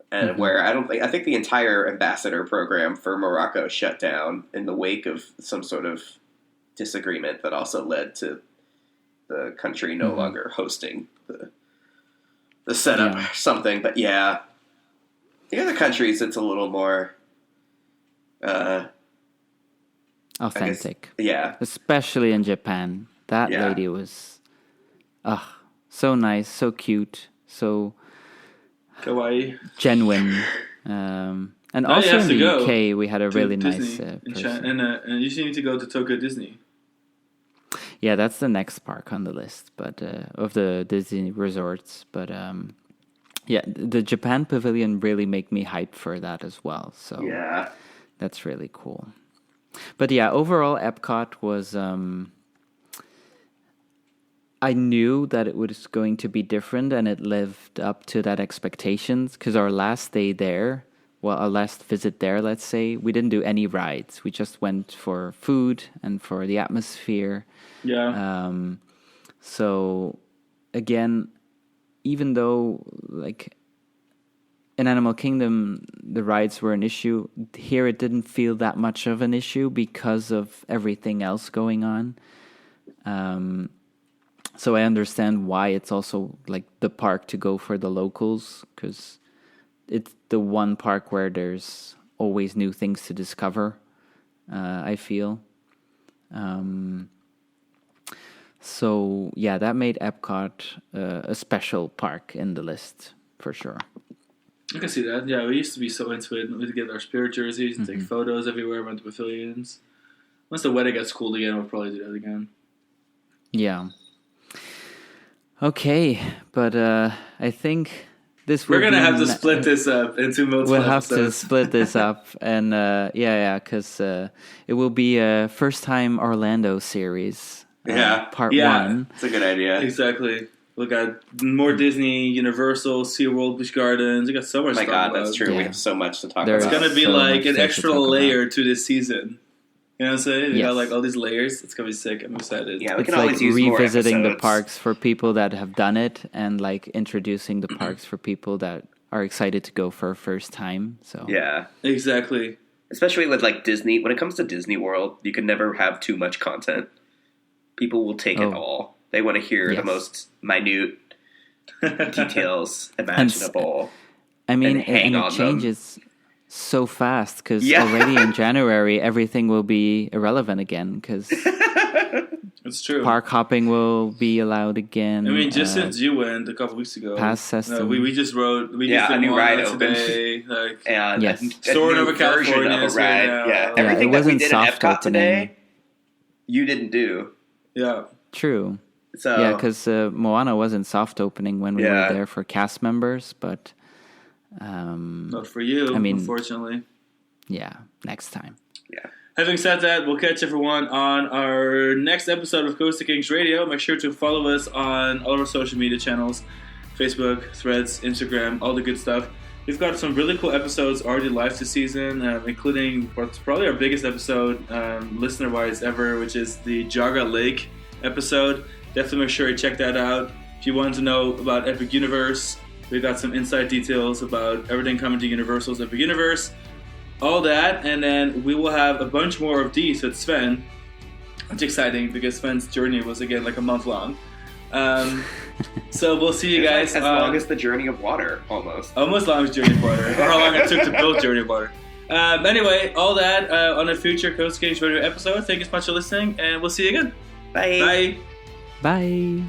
and where I think the entire ambassador program for Morocco shut down in the wake of some sort of disagreement that also led to the country no longer hosting the setup Yeah. or something. But yeah, the other countries, it's a little more Authentic. yeah. Especially in Japan. That Yeah. lady was so nice, so cute, so Kawaii. genuine. And Now you also have in to the go UK, we had a to really Disney nice in person. China, and you need to go to Tokyo Disney. Yeah, that's the next park on the list, but of the Disney resorts. But yeah, the Japan Pavilion really make me hype for that as well. So Yeah. that's really cool. But yeah, overall, Epcot was. I knew that it was going to be different, and it lived up to that expectations. Because our last day there, our last visit there, let's say, we didn't do any rides. We just went for food and for the atmosphere. Yeah. So again, even though like in Animal Kingdom the rides were an issue, here it didn't feel that much of an issue because of everything else going on. So I understand why it's also like the park to go for the locals, because it's the one park where there's always new things to discover, I feel. So yeah, that made Epcot a special park in the list for sure. I can see that. Yeah, we used to be so into it. We'd get our Spirit jerseys and take photos everywhere, went to pavilions. Once the weather gets cold again, we'll probably do that again. Yeah. Okay, but I think this we're gonna have to split this up into multiple We'll have episodes. to split this up, and because it will be a first time Orlando series. Part one. It's a good idea. Exactly. We got more Disney, Universal, SeaWorld, Busch Gardens. We got so much. Oh my stuff God, about. that's true. Yeah. We have so much to talk There's about. It's gonna be so like much an things to extra talk layer to this season. You know what I'm saying? We Yes. got like all these layers. It's gonna be sick. I'm excited. Yeah, we It's can like always use more revisiting the episodes. parks for people that have done it, and like introducing the parks for people that are excited to go for a first time. So Yeah. Exactly. Especially with like Disney. When it comes to Disney World, you can never have too much content. People will take it all. They want to hear Yes. the most minute details imaginable. I mean, hang and on it them. changes so fast because Yeah. already in January everything will be irrelevant again because It's true. park hopping will be allowed again. I mean, just since you went a couple weeks ago, pass system. we just rode. We Yeah, just did a new one ride opened. today. Like, And Yes. a Soaring new over version California of a is right ride. now. Yeah. Yeah, Everything it that we wasn't did at soft Epcot opening. today, you didn't do. yeah, True. So Yeah, because Moana wasn't soft opening when we Yeah. were there for cast members, but not for you. I mean- unfortunately. yeah, next time. Having said that, we'll catch everyone on our next episode of Coaster Kings Radio. Make sure to follow us on all of our social media channels: Facebook, Threads, Instagram, all the good stuff. We've got some really cool episodes already live this season, including what's probably our biggest episode, listener-wise ever, which is the Jaga Lake episode. Definitely make sure you check that out. If you want to know about Epic Universe, we've got some inside details about everything coming to Universal's Epic Universe. All that, and then we will have a bunch more of these with Sven, which is exciting because Sven's journey was again like a month long. So we'll see you guys. as long as the journey of water, almost. Almost long as Journey of Water, or how long it took to build Journey of Water. Anyway, all that on a future Coast Games Radio episode. Thank you so much for listening, and we'll see you again. Bye. Bye. Bye.